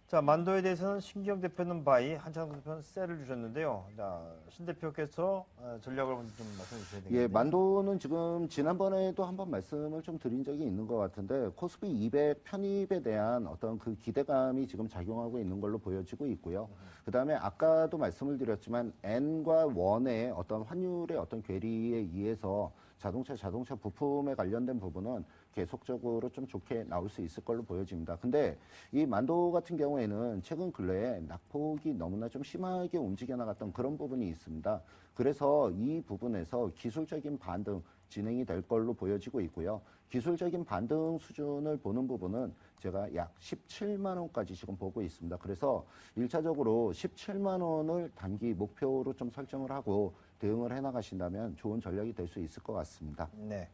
자, 만도에 대해서는 신기영 대표는 바이, 한창석 대표는 셀을 주셨는데요. 자, 신 대표께서 전략을 먼저 좀 말씀해 주셔야 되겠네요. 만도는 지금 지난번에도 한번 말씀을 좀 드린 적이 있는 것 같은데, 코스피 200 편입에 대한 어떤 그 기대감이 지금 작용하고 있는 걸로 보여지고 있고요. 그 다음에 아까도 말씀을 드렸지만 N과 원의 어떤 환율의 어떤 괴리에 의해서 자동차 부품에 관련된 부분은 계속적으로 좀 좋게 나올 수 있을 걸로 보여집니다. 근데 이 만도 같은 경우에는 최근 근래에 낙폭이 너무나 좀 심하게 움직여 나갔던 그런 부분이 있습니다. 그래서 이 부분에서 기술적인 반등 진행이 될 걸로 보여지고 있고요. 기술적인 반등 수준을 보는 부분은 제가 약 17만 원까지 지금 보고 있습니다. 그래서 1차적으로 17만 원을 단기 목표로 좀 설정을 하고 대응을 해나가신다면 좋은 전략이 될 수 있을 것 같습니다. 네.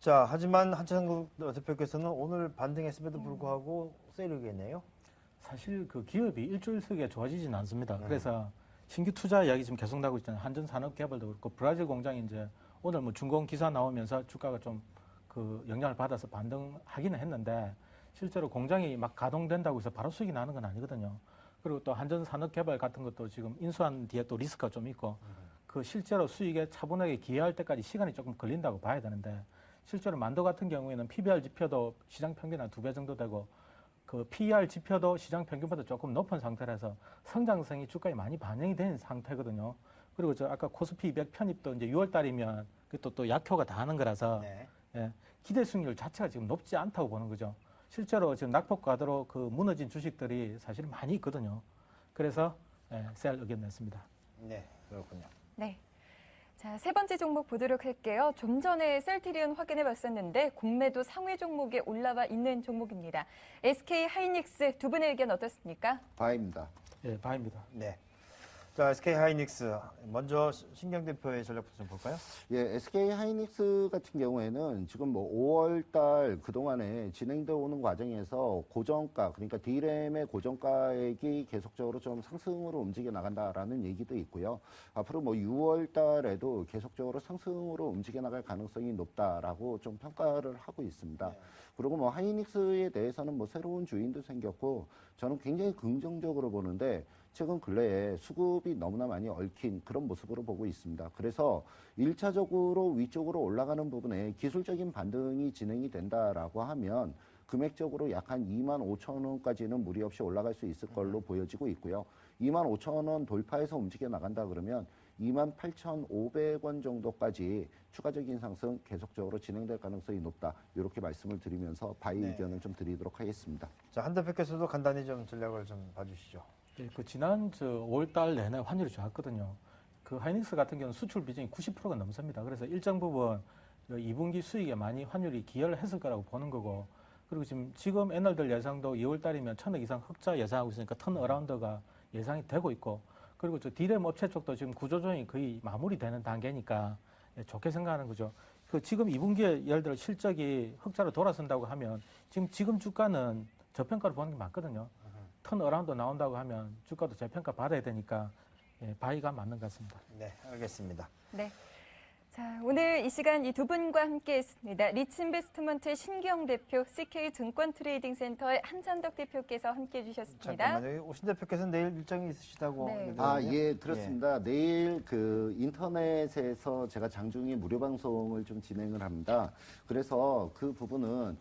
자, 하지만 한창국 대표께서는 오늘 반등했음에도 불구하고 세일이겠네요. 사실 그 기업이 일주일 속에 좋아지지는 않습니다. 그래서 신규 투자 이야기 지금 계속 나오고 있잖아요. 한전산업개발도 그렇고 브라질 공장이 이제 오늘 뭐 준공 기사 나오면서 주가가 좀 그 영향을 받아서 반등하기는 했는데 실제로 공장이 막 가동된다고 해서 바로 수익이 나는 건 아니거든요. 그리고 또 한전산업개발 같은 것도 지금 인수한 뒤에 또 리스크가 좀 있고 그 실제로 수익에 차분하게 기여할 때까지 시간이 조금 걸린다고 봐야 되는데 실제로 만도 같은 경우에는 PBR 지표도 시장 평균 한 2배 정도 되고 그 PER 지표도 시장 평균보다 조금 높은 상태라서 성장성이 주가에 많이 반영이 된 상태거든요. 그리고 저 아까 코스피 200 편입도 이제 6월 달이면 그것도 또 약효가 다 하는 거라서 네. 예, 기대 수익률 자체가 지금 높지 않다고 보는 거죠. 실제로 지금 낙폭 과대로 그 무너진 주식들이 사실 많이 있거든요. 그래서 셀 의견 냈습니다. 네, 그렇군요. 네. 자, 세 번째 종목 보도록 할게요. 좀 전에 셀트리온 확인해 봤었는데 공매도 상위 종목에 올라와 있는 종목입니다. SK 하이닉스 두 분의 의견 어떻습니까? 바입니다. 예, 바입니다. 네. 자, SK 하이닉스 먼저 신경 대표의 전략부터 좀 볼까요? 예, SK 하이닉스 같은 경우에는 지금 뭐 5월 달 그동안에 진행되어 오는 과정에서 고정가, 그러니까 D램의 고정가액이 계속적으로 좀 상승으로 움직여 나간다라는 얘기도 있고요. 앞으로 뭐 6월 달에도 계속적으로 상승으로 움직여 나갈 가능성이 높다라고 좀 평가를 하고 있습니다. 그리고 뭐 하이닉스에 대해서는 뭐 새로운 주인도 생겼고 저는 굉장히 긍정적으로 보는데 최근 근래에 수급이 너무나 많이 얽힌 그런 모습으로 보고 있습니다. 그래서 1차적으로 위쪽으로 올라가는 부분에 기술적인 반등이 진행이 된다라고 하면 금액적으로 약 한 2만 5천 원까지는 무리 없이 올라갈 수 있을 걸로 보여지고 있고요. 2만 5천 원 돌파해서 움직여 나간다 그러면 2만 8,500원 정도까지 추가적인 상승 계속적으로 진행될 가능성이 높다. 이렇게 말씀을 드리면서 바이 네. 의견을 좀 드리도록 하겠습니다. 자, 한 대표께서도 간단히 좀 전략을 좀 봐주시죠. 예, 그 지난 5월 달 내내 환율이 좋았거든요. 그 하이닉스 같은 경우는 수출 비중이 90%가 넘습니다. 그래서 일정 부분 2분기 수익에 많이 환율이 기여를 했을 거라고 보는 거고, 그리고 지금 애널들 예상도 2월 달이면 1,000억 이상 흑자 예상하고 있으니까 턴 어라운드가 예상이 되고 있고, 그리고 저 D램 업체 쪽도 지금 구조조정이 거의 마무리되는 단계니까 좋게 생각하는 거죠. 그 지금 2분기에 예를 들어 실적이 흑자로 돌아선다고 하면 지금 주가는 저평가로 보는 게 맞거든요. 턴 어라운드 나온다고 하면 주가도 재평가 받아야 되니까 바이가 맞는 것 같습니다. 네, 알겠습니다. 네. 자, 오늘 이 시간 이 두 분과 함께 했습니다. 리츠인베스트먼트 신기영 대표, CK증권트레이딩센터의 한찬덕 대표께서 함께 해주셨습니다. 잠깐만요. 오신 대표께서는 내일 일정이 있으시다고. 네. 얘기를 아, 하거든요. 예, 그렇습니다. 내일 그 인터넷에서 제가 장중에 무료 방송을 좀 진행을 합니다. 그래서 그 부분은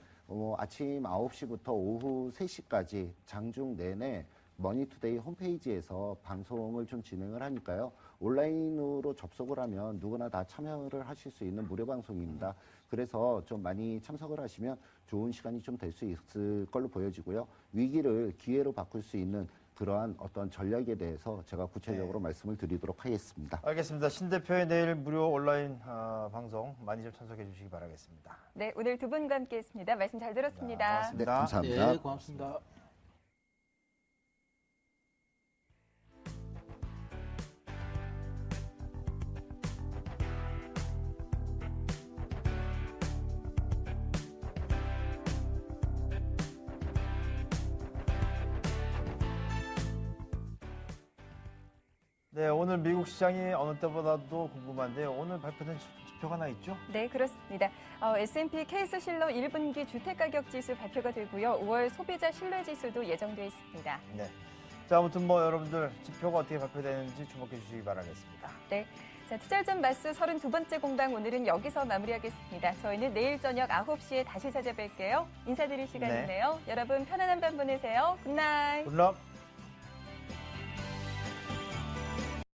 아침 9시부터 오후 3시까지 장중 내내 머니투데이 홈페이지에서 방송을 좀 진행을 하니까요. 온라인으로 접속을 하면 누구나 다 참여를 하실 수 있는 무료 방송입니다. 그래서 좀 많이 참석을 하시면 좋은 시간이 좀 될 수 있을 걸로 보여지고요. 위기를 기회로 바꿀 수 있는 그러한 어떤 전략에 대해서 제가 구체적으로 말씀을 드리도록 하겠습니다. 알겠습니다. 신 대표의 내일 무료 온라인 방송 많이 좀 참석해 주시기 바라겠습니다. 네, 오늘 두 분과 함께 했습니다. 말씀 잘 들었습니다. 고맙습니다. 네, 감사합니다. 예, 고맙습니다. 네, 오늘 미국 시장이 어느 때보다도 궁금한데요. 오늘 발표된 지표가 하나 있죠? 네, 그렇습니다. S&P 케이스실러 1분기 주택가격지수 발표가 되고요. 5월 소비자 신뢰지수도 예정되어 있습니다. 네. 자, 아무튼 뭐 여러분들 지표가 어떻게 발표되는지 주목해 주시기 바라겠습니다. 네. 자, 투자전 마스 32번째 공방 오늘은 여기서 마무리하겠습니다. 저희는 내일 저녁 9시에 다시 찾아뵐게요. 인사드릴 시간이네요. 여러분 편안한 밤 보내세요. 굿나잇. 굿락.